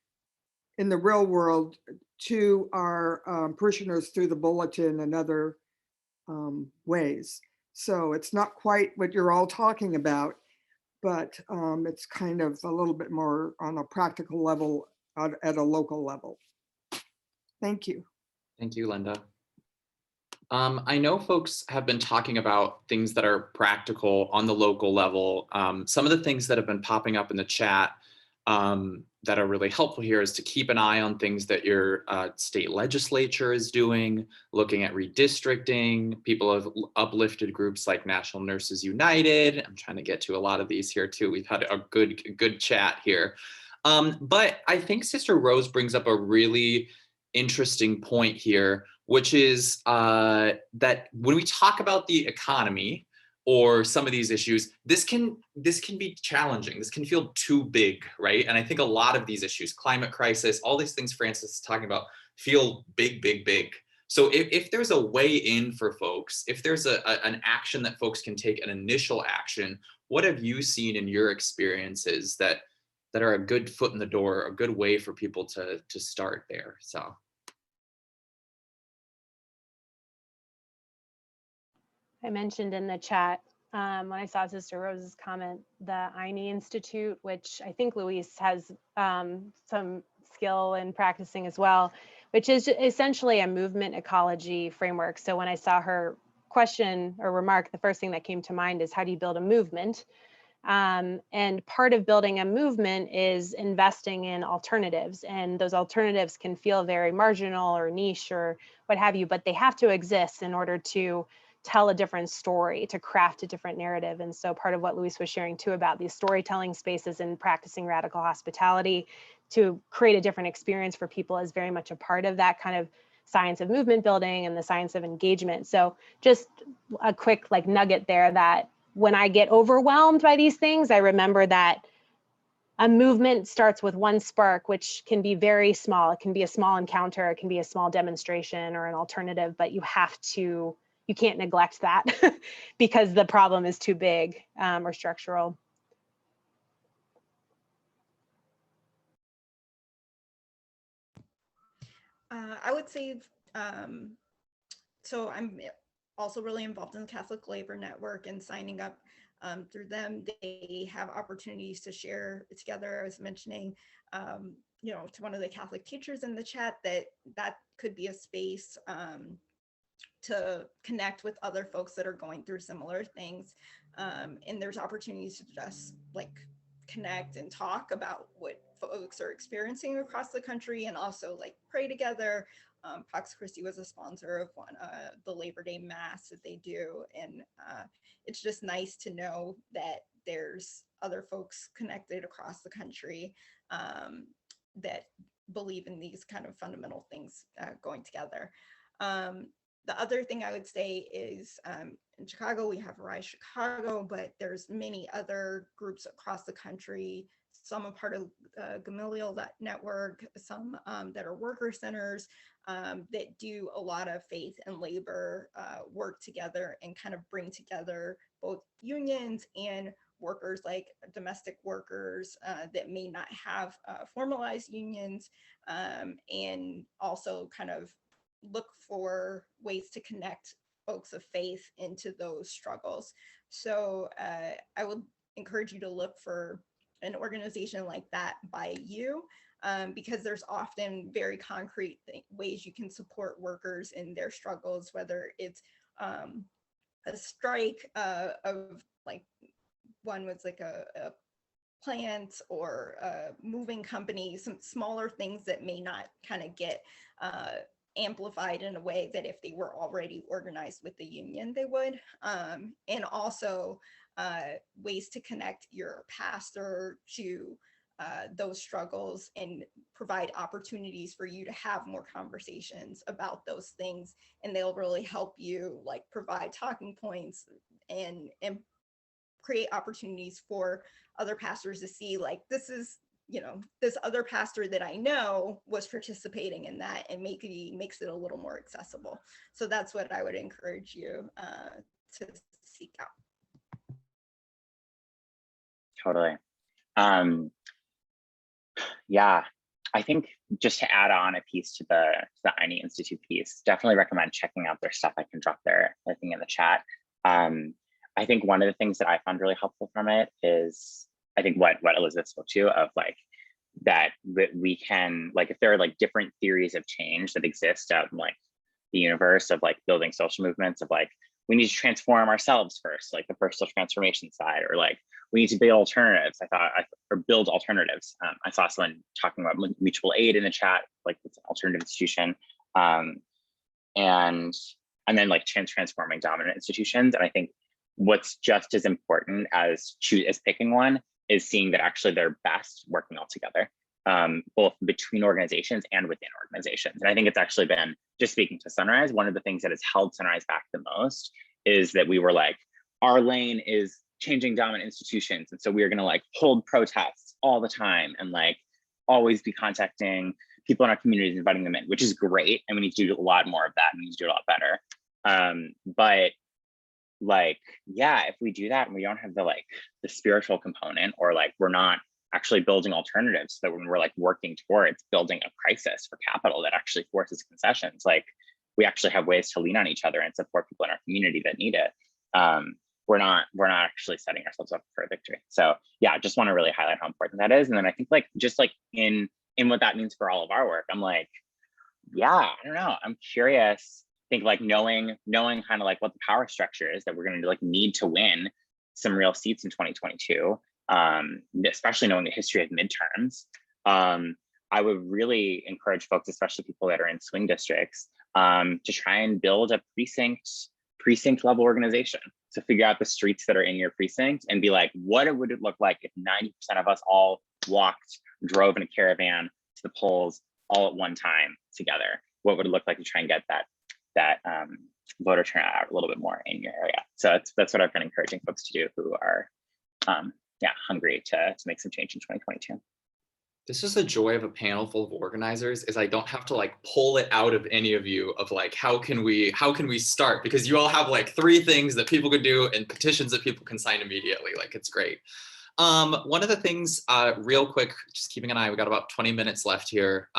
in the real world to our parishioners through the bulletin and other ways. So it's not quite what you're all talking about, but it's kind of a little bit more on a practical level at a local level. Thank you. Thank you, Linda. I know folks have been talking about things that are practical on the local level. Some of the things that have been popping up in the chat that are really helpful here is to keep an eye on things that your state legislature is doing, looking at redistricting. People have uplifted groups like National Nurses United. I'm trying to get to a lot of these here too. We've had a good chat here. But I think Sister Rose brings up a really interesting point here, which is that when we talk about the economy or some of these issues, this can be challenging. This can feel too big, right? And I think a lot of these issues, climate crisis, all these things Francis is talking about, feel big, big, big. So if there's a way in for folks, if there's an action that folks can take, an initial action, what have you seen in your experiences that are a good foot in the door, a good way for people to start there? So. I mentioned in the chat when I saw Sister Rose's comment, the INE Institute, which I think Luis has some skill in practicing as well, which is essentially a movement ecology framework. So when I saw her question or remark, the first thing that came to mind is how do you build a movement? And part of building a movement is investing in alternatives, and those alternatives can feel very marginal or niche or what have you, but they have to exist in order to tell a different story, to craft a different narrative. And so part of what Luis was sharing too about these storytelling spaces and practicing radical hospitality to create a different experience for people is very much a part of that kind of science of movement building and the science of engagement. So just a quick like nugget there that when I get overwhelmed by these things, I remember that a movement starts with one spark, which can be very small. It can be a small encounter, it can be a small demonstration or an alternative, but you have to you can't neglect that because the problem is too big or structural. I would say, so I'm also really involved in the Catholic Labor Network and signing up through them. They have opportunities to share together. I was mentioning, you know, to one of the Catholic teachers in the chat that could be a space to connect with other folks that are going through similar things. And there's opportunities to just like connect and talk about what folks are experiencing across the country, and also like pray together. Pax Christi was a sponsor of the Labor Day Mass that they do. And it's just nice to know that there's other folks connected across the country that believe in these kind of fundamental things going together. The other thing I would say is in Chicago, we have Rise Chicago, but there's many other groups across the country. Some are part of Gamaliel Network, some that are worker centers that do a lot of faith and labor work together and kind of bring together both unions and workers, like domestic workers that may not have formalized unions, and also kind of look for ways to connect folks of faith into those struggles. So I would encourage you to look for an organization like that by you, because there's often very concrete ways you can support workers in their struggles, whether it's a strike of like, one was like a plant or a moving company, some smaller things that may not kind of get amplified in a way that if they were already organized with the union, they would. And also ways to connect your pastor to those struggles and provide opportunities for you to have more conversations about those things. And they'll really help you like provide talking points and create opportunities for other pastors to see like, this is, you know, this other pastor that I know was participating in that, and makes it a little more accessible. So that's what I would encourage you to seek out. Totally. Yeah, I think just to add on a piece to the INI Institute piece, definitely recommend checking out their stuff. I can drop their thing in the chat. I think one of the things that I found really helpful from it is, I think what Elizabeth spoke to, of like that we can, like, if there are like different theories of change that exist out in like the universe of like building social movements, of like, we need to transform ourselves first, like the personal transformation side, or like we need to build alternatives. Or build alternatives. I saw someone talking about mutual aid in the chat, like it's an alternative institution, and then like transforming dominant institutions. And I think what's just as important as picking one is seeing that actually they're best working all together, both between organizations and within organizations. And I think it's actually been, just speaking to Sunrise, one of the things that has held Sunrise back the most is that we were like, our lane is changing dominant institutions. And so we are gonna like hold protests all the time and like always be contacting people in our communities, inviting them in, which is great. And we need to do a lot more of that, and we need to do it a lot better. But like, yeah, if we do that and we don't have the spiritual component, or like we're not actually building alternatives, so that when we're like working towards building a crisis for capital that actually forces concessions, like we actually have ways to lean on each other and support people in our community that need it, we're not actually setting ourselves up for a victory. So yeah, just want to really highlight how important that is. And then I think like just like in what that means for all of our work, I'm like, yeah, I don't know, I'm curious. I think like knowing kind of like what the power structure is that we're going to like need to win some real seats in 2022, especially knowing the history of midterms. I would really encourage folks, especially people that are in swing districts, to try and build a precinct level organization. So figure out the streets that are in your precinct and be like, what would it look like if 90% of us all drove in a caravan to the polls all at one time together? What would it look like to try and get that voter turnout out a little bit more in your area? So that's what I've been encouraging folks to do who are hungry to make some change in 2022. This is the joy of a panel full of organizers, is I don't have to like pull it out of any of you of like, how can we start? Because you all have like 3 things that people could do and petitions that people can sign immediately. Like, it's great. One of the things, real quick, just keeping an eye, we got about 20 minutes left here.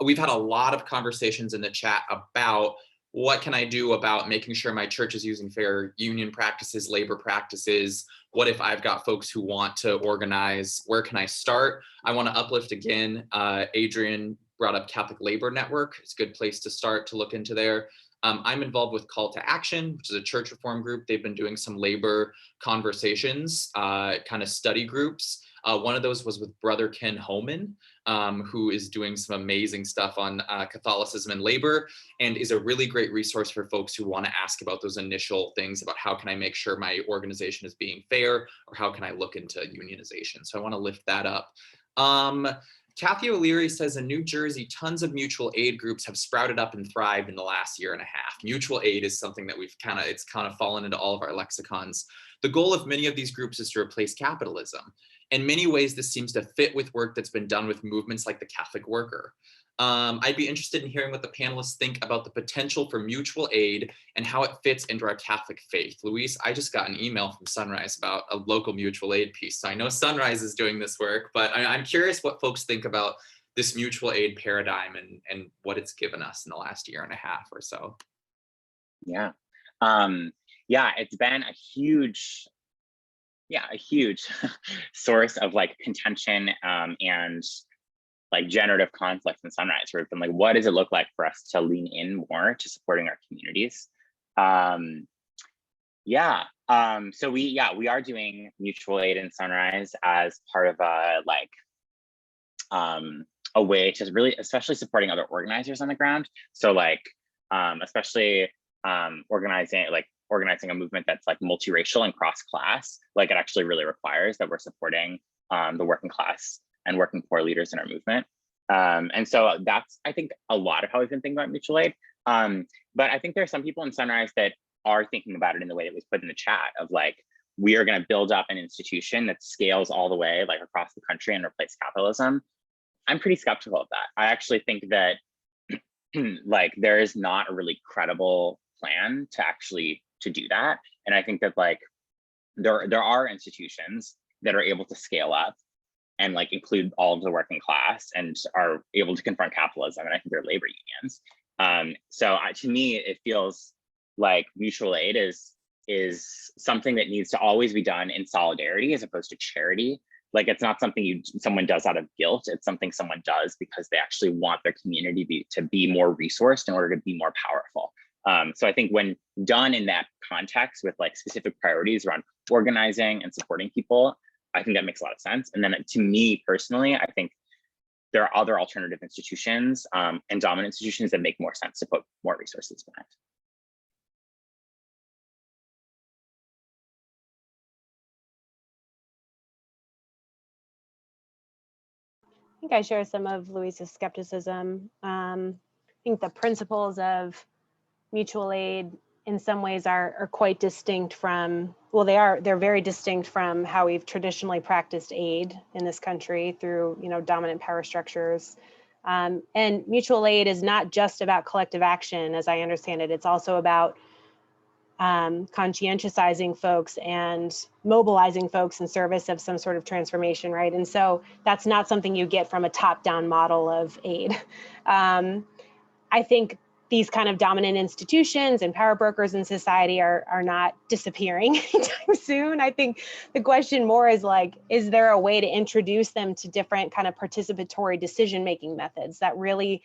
We've had a lot of conversations in the chat about what can I do about making sure my church is using fair union practices, labor practices. What if I've got folks who want to organize? Where can I start? I want to uplift again. Adrienne brought up Catholic Labor Network. It's a good place to start to look into there. I'm involved with Call to Action, which is a church reform group. They've been doing some labor conversations, kind of study groups. One of those was with Brother Ken Homan, who is doing some amazing stuff on Catholicism and labor, and is a really great resource for folks who want to ask about those initial things about how can I make sure my organization is being fair, or how can I look into unionization. So I want to lift that up. Kathy O'Leary says in New Jersey, tons of mutual aid groups have sprouted up and thrived in the last year and a half. Mutual aid is something that it's kind of fallen into all of our lexicons. The goal of many of these groups is to replace capitalism. In many ways, this seems to fit with work that's been done with movements like the Catholic Worker. I'd be interested in hearing what the panelists think about the potential for mutual aid and how it fits into our Catholic faith. Luis, I just got an email from Sunrise about a local mutual aid piece. So I know Sunrise is doing this work, but I'm curious what folks think about this mutual aid paradigm and what it's given us in the last year and a half or so. Yeah. Yeah, it's been a huge source of like contention and like generative conflicts in Sunrise, where it's been like, what does it look like for us to lean in more to supporting our communities? So we are doing mutual aid in Sunrise as part of a way to really, especially supporting other organizers on the ground. So like, especially organizing a movement that's like multiracial and cross-class, like it actually really requires that we're supporting the working class and working poor leaders in our movement. And so that's, I think, a lot of how we've been thinking about mutual aid. But I think there are some people in Sunrise that are thinking about it in the way that was put in the chat of like, we are going to build up an institution that scales all the way like across the country and replace capitalism. I'm pretty skeptical of that. I actually think that like there is not a really credible plan to do that. And I think that like there are institutions that are able to scale up and like include all of the working class and are able to confront capitalism. And I think they're labor unions. To me, it feels like mutual aid is something that needs to always be done in solidarity as opposed to charity. Like it's not something someone does out of guilt. It's something someone does because they actually want their community to be more resourced in order to be more powerful. So I think when done in that context with like specific priorities around organizing and supporting people, I think that makes a lot of sense. And then to me personally, I think there are other alternative institutions and dominant institutions that make more sense to put more resources behind. I think I share some of Luis's skepticism. I think the principles of mutual aid in some ways are quite distinct from, well, they're very distinct from how we've traditionally practiced aid in this country through, dominant power structures. And mutual aid is not just about collective action, as I understand it. It's also about conscientiousizing folks and mobilizing folks in service of some sort of transformation, right? And so that's not something you get from a top-down model of aid. I think these kind of dominant institutions and power brokers in society are not disappearing anytime soon. I think the question more is like, is there a way to introduce them to different kind of participatory decision-making methods that really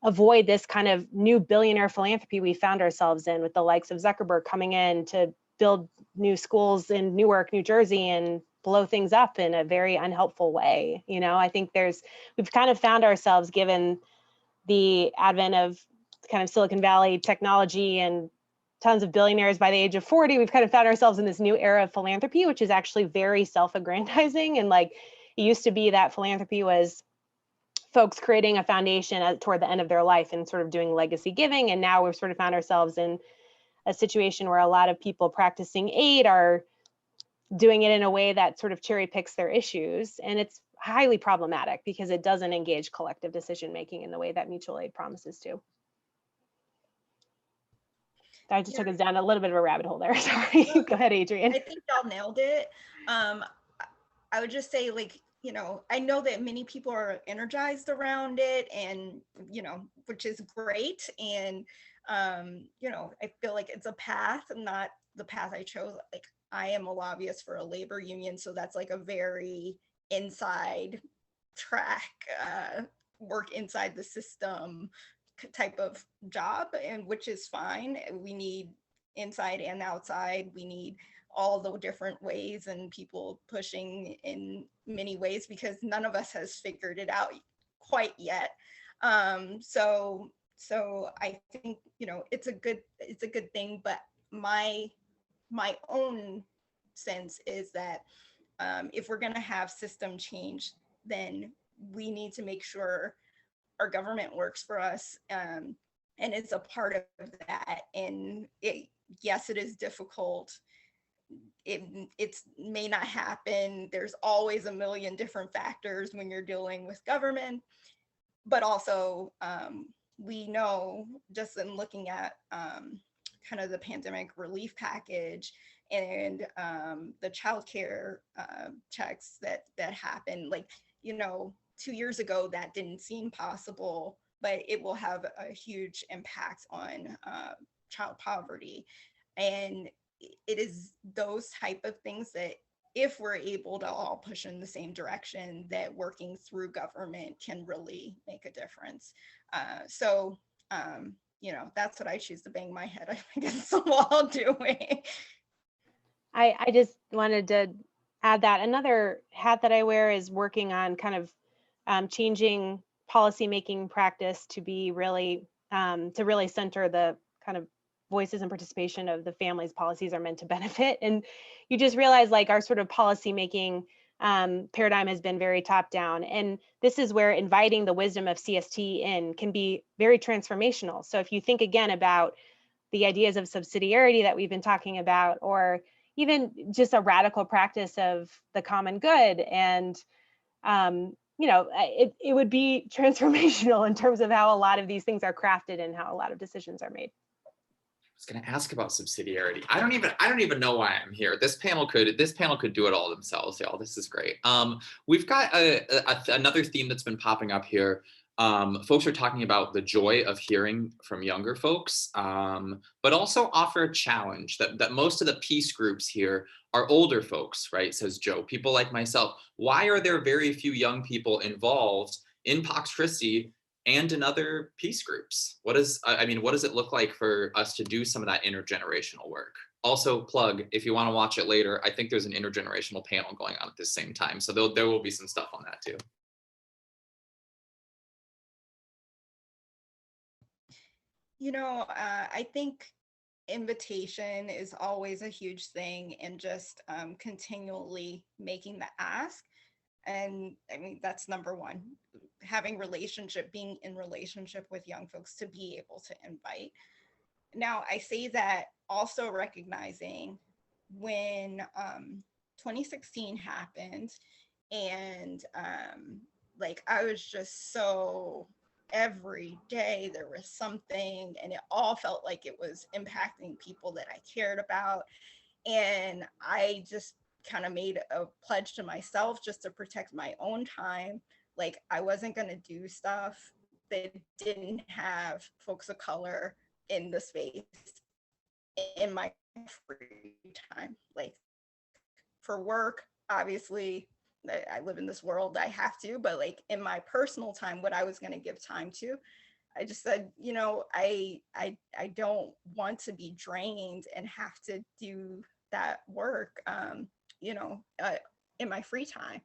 avoid this kind of new billionaire philanthropy we found ourselves in with the likes of Zuckerberg coming in to build new schools in Newark, New Jersey, and blow things up in a very unhelpful way. I think we've kind of found ourselves, given the advent of kind of Silicon Valley technology and tons of billionaires by the age of 40, we've kind of found ourselves in this new era of philanthropy, which is actually very self-aggrandizing. And like, it used to be that philanthropy was folks creating a foundation toward the end of their life and sort of doing legacy giving. And now we've sort of found ourselves in a situation where a lot of people practicing aid are doing it in a way that sort of cherry picks their issues. And highly problematic because it doesn't engage collective decision making in the way that mutual aid promises to. I just took us down a little bit of a rabbit hole there. Sorry. Go ahead, Adrienne. I think y'all nailed it. I would just say, like, you know, I know that many people are energized around it, and, you know, which is great. And, you know, I feel like it's a path, not the path I chose. Like, I am a lobbyist for a labor union, so that's like a very inside track, work inside the system type of job, and which is fine. We need inside and outside. We need all the different ways and people pushing in many ways, because none of us has figured it out quite yet. So I think, you know, it's a good thing, but my own sense is that if we're going to have system change, then we need to make sure our government works for us, and it's a part of that. And yes, it is difficult. It may not happen. There's always a million different factors when you're dealing with government, but also we know, just in looking at kind of the pandemic relief package and the childcare checks that happened, like, you know, 2 years ago that didn't seem possible, but it will have a huge impact on child poverty. And it is those type of things that, if we're able to all push in the same direction, that working through government can really make a difference. You know, that's what I choose to bang my head against the wall doing. I just wanted to add that another hat that I wear is working on kind of changing policymaking practice to be really center the kind of voices and participation of the families policies are meant to benefit. And you just realize, like, our sort of policymaking paradigm has been very top down. And this is where inviting the wisdom of CST in can be very transformational. So if you think again about the ideas of subsidiarity that we've been talking about, or even just a radical practice of the common good, and you know, it would be transformational in terms of how a lot of these things are crafted and how a lot of decisions are made. I was going to ask about subsidiarity. I don't even know why I'm here. This panel could do it all themselves, y'all. This is great. We've got another theme that's been popping up here. Folks are talking about the joy of hearing from younger folks, but also offer a challenge that most of the peace groups here are older folks, right? Says Joe, people like myself. Why are there very few young people involved in Pax Christi and in other peace groups? What does it look like for us to do some of that intergenerational work? Also, plug, if you want to watch it later, I think there's an intergenerational panel going on at the same time. So there will be some stuff on that too. You know, I think invitation is always a huge thing, and just continually making the ask. And I mean, that's number one, being in relationship with young folks to be able to invite. Now, I say that also recognizing when 2016 happened, and like, I was just so, every day there was something, and it all felt like it was impacting people that I cared about. And I just kind of made a pledge to myself just to protect my own time. Like, I wasn't going to do stuff that didn't have folks of color in the space in my free time. Like, for work, obviously, I live in this world, I have to, but like, in my personal time, what I was going to give time to, I just said, you know, I don't want to be drained and have to do that work, you know, in my free time.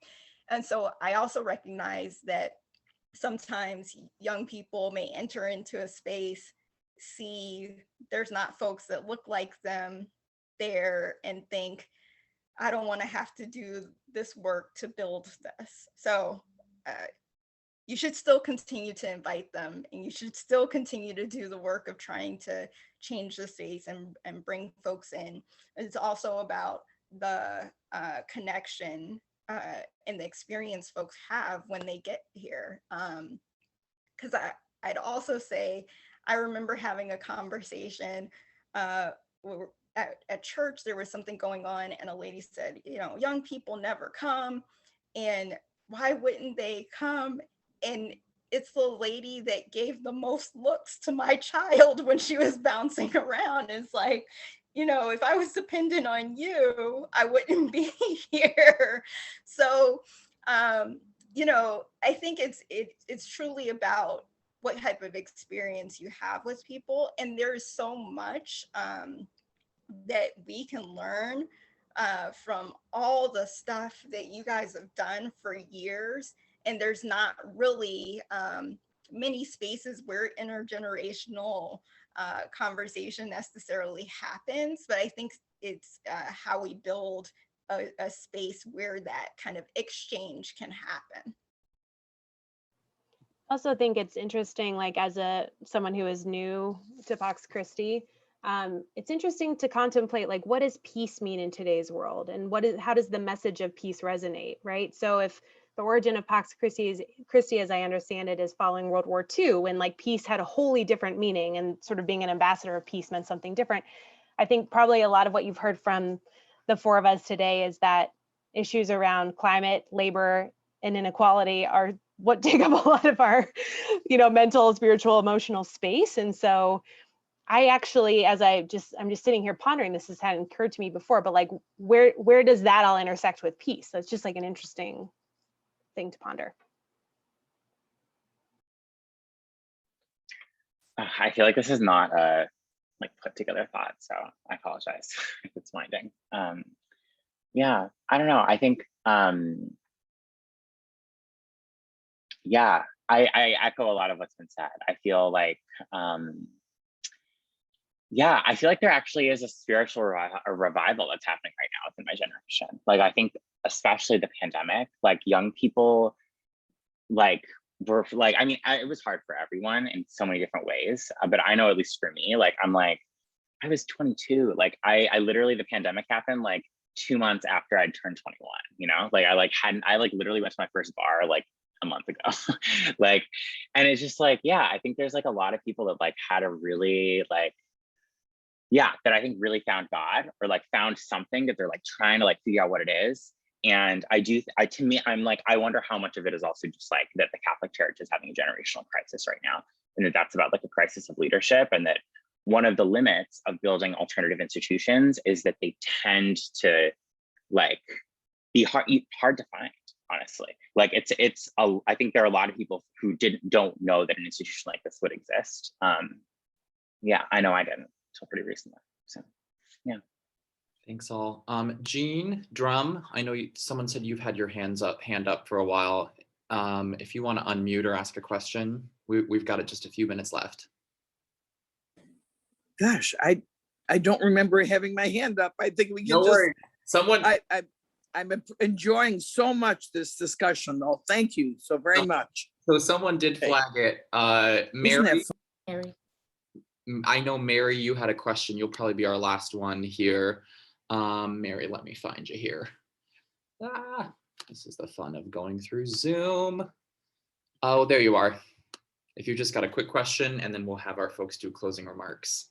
And so I also recognize that sometimes young people may enter into a space, see there's not folks that look like them there, and think, I don't want to have to do this work to build this. So you should still continue to invite them, and you should still continue to do the work of trying to change the space and bring folks in. It's also about the connection and the experience folks have when they get here. Because I'd also say, I remember having a conversation at church. There was something going on, and a lady said, you know, young people never come, and why wouldn't they come? And it's the lady that gave the most looks to my child when she was bouncing around. It's like, you know, if I was dependent on you, I wouldn't be here. So, you know, I think it's truly about what type of experience you have with people. And there's so much that we can learn from all the stuff that you guys have done for years. And there's not really many spaces where intergenerational conversation necessarily happens, but I think it's how we build a space where that kind of exchange can happen. Also think it's interesting, like as someone who is new to Pax Christi, it's interesting to contemplate, like, what does peace mean in today's world, and how does the message of peace resonate, right? So if the origin of Pax Christi, as I understand it, is following World War II, when like peace had a wholly different meaning, and sort of being an ambassador of peace meant something different. I think probably a lot of what you've heard from the four of us today is that issues around climate, labor, and inequality are what take up a lot of our, you know, mental, spiritual, emotional space. And so I actually, I'm just sitting here pondering this, hadn't occurred to me before, but like, where does that all intersect with peace? So it's just like an interesting thing to ponder. I feel like this is not a like put together thought, so I apologize if it's winding. Yeah, I don't know. I think, yeah, I echo a lot of what's been said. I feel like, yeah, I feel like there actually is a spiritual revival that's happening right now within my generation. Like, I think especially the pandemic, like young people, like were like, I mean, it was hard for everyone in so many different ways, but I know at least for me, like, I'm like, I was 22. Like I literally, the pandemic happened like 2 months after I'd turned 21, you know, like I literally went to my first bar like a month ago. Like, and it's just like, yeah, I think there's like a lot of people that like had a really like, yeah, that I think really found God, or like found something that they're like trying to like figure out what it is. And to me, I'm like, I wonder how much of it is also just like that the Catholic Church is having a generational crisis right now. And that's about like a crisis of leadership, and that one of the limits of building alternative institutions is that they tend to like be hard to find, honestly. Like I think there are a lot of people who don't know that an institution like this would exist. Yeah, I know I didn't until pretty recently. So yeah. Thanks all. Jean Drum, I know someone said you've had your hand up for a while. If you want to unmute or ask a question, we've got just a few minutes left. Gosh, I don't remember having my hand up. I think we can No worries. Someone. I'm enjoying so much this discussion, though. Thank you so very much. So someone did flag it. Mary. I know Mary, you had a question. You'll probably be our last one here. Mary, let me find you here. This is the fun of going through Zoom. Oh, there you are. If you just got a quick question, and then we'll have our folks do closing remarks.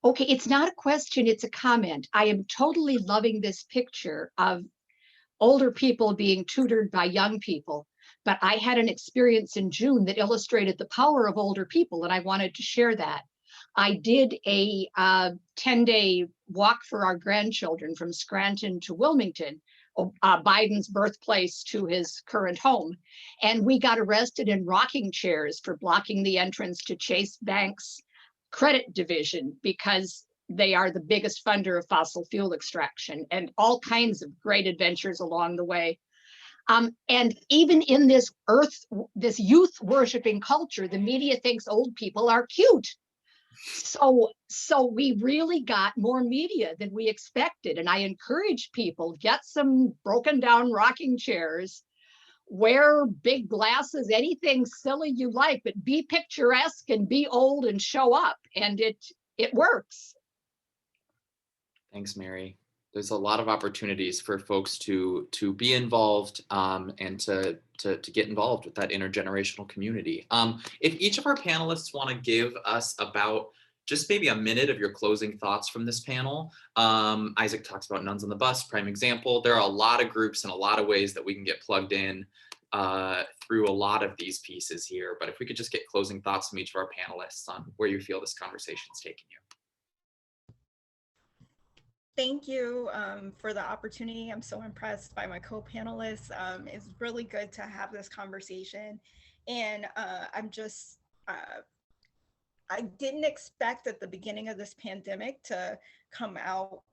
Okay, it's not a question, it's a comment. I am totally loving this picture of older people being tutored by young people, but I had an experience in June that illustrated the power of older people, and I wanted to share that. I did a 10-day walk for our grandchildren from Scranton to Wilmington, Biden's birthplace to his current home. And we got arrested in rocking chairs for blocking the entrance to Chase Bank's credit division because they are the biggest funder of fossil fuel extraction, and all kinds of great adventures along the way. And even in this youth worshiping culture, the media thinks old people are cute. So we really got more media than we expected. And I encourage people, get some broken down rocking chairs, wear big glasses, anything silly you like, but be picturesque and be old and show up. And it works. Thanks, Mary. there's a lot of opportunities for folks to be involved and to get involved with that intergenerational community. If each of our panelists want to give us about just maybe a minute of your closing thoughts from this panel. Isaac talks about Nuns on the Bus, prime example. There are a lot of groups and a lot of ways that we can get plugged in through a lot of these pieces here. But if we could just get closing thoughts from each of our panelists on where you feel this conversation is taking you. Thank you for the opportunity. I'm so impressed by my co-panelists. It's really good to have this conversation. And I'm just, I didn't expect at the beginning of this pandemic to come out,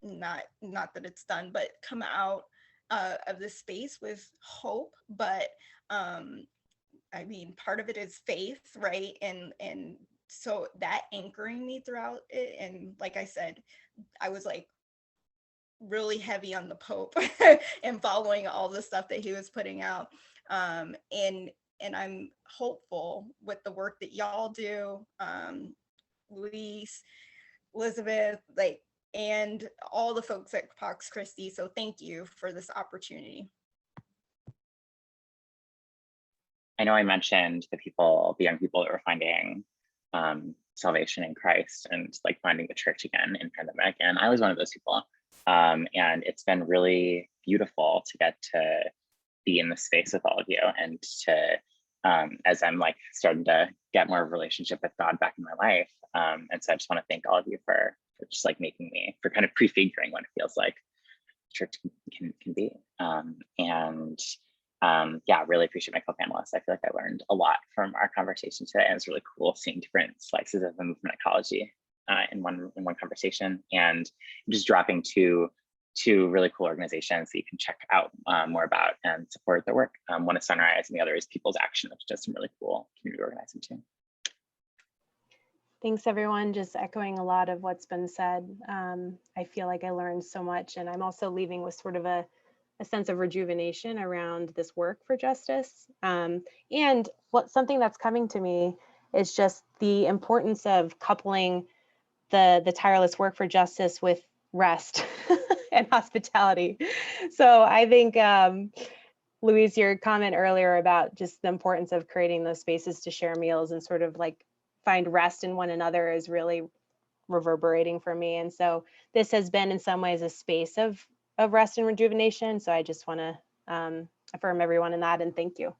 not that it's done, but come out of this space with hope. But I mean, part of it is faith, right? And so that anchoring me throughout it. And like I said, I was like really heavy on the Pope and following all the stuff that he was putting out. And I'm hopeful with the work that y'all do, Luis, Elizabeth, like, and all the folks at Pax Christi. So thank you for this opportunity. I know I mentioned the young people that were finding salvation in Christ and like finding the church again in pandemic. And I was one of those people. And it's been really beautiful to get to be in the space with all of you and to, as I'm like starting to get more of a relationship with God back in my life. And so I just want to thank all of you for just like for kind of prefiguring what it feels like church can be. Yeah, really appreciate my co-panelists. I feel like I learned a lot from our conversation today. And it's really cool seeing different slices of the movement ecology in one conversation, and just dropping two really cool organizations that you can check out more about and support their work. One is Sunrise and the other is People's Action, which does some really cool community organizing too. Thanks, everyone. Just echoing a lot of what's been said. I feel like I learned so much, and I'm also leaving with sort of a sense of rejuvenation around this work for justice. And something that's coming to me is just the importance of coupling the tireless work for justice with rest and hospitality. So I think, Luis, your comment earlier about just the importance of creating those spaces to share meals and sort of like find rest in one another is really reverberating for me. And so this has been in some ways a space of rest and rejuvenation. So I just want to affirm everyone in that and thank you.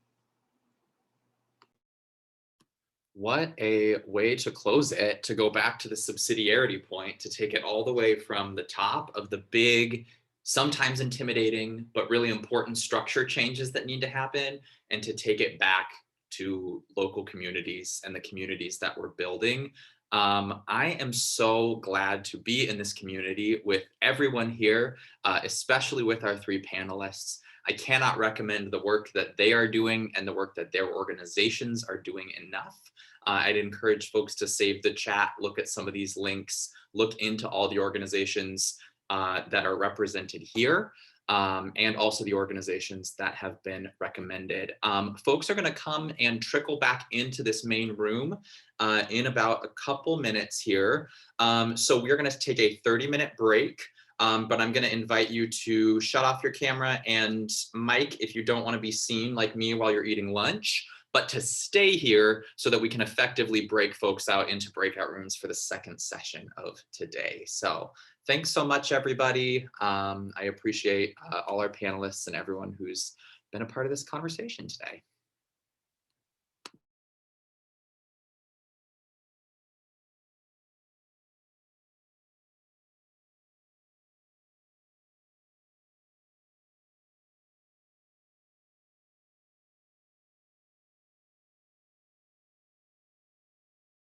What a way to close it, to go back to the subsidiarity point, to take it all the way from the top of the big, sometimes intimidating, but really important structure changes that need to happen, and to take it back to local communities and the communities that we're building. I am so glad to be in this community with everyone here, especially with our three panelists. I cannot recommend the work that they are doing and the work that their organizations are doing enough. I'd encourage folks to save the chat, look at some of these links, look into all the organizations that are represented here, and also the organizations that have been recommended. Folks are going to come and trickle back into this main room in about a couple minutes here. So we're going to take a 30-minute break. But I'm going to invite you to shut off your camera and mic if you don't want to be seen like me while you're eating lunch, but to stay here so that we can effectively break folks out into breakout rooms for the second session of today. So thanks so much, everybody. I appreciate all our panelists and everyone who's been a part of this conversation today.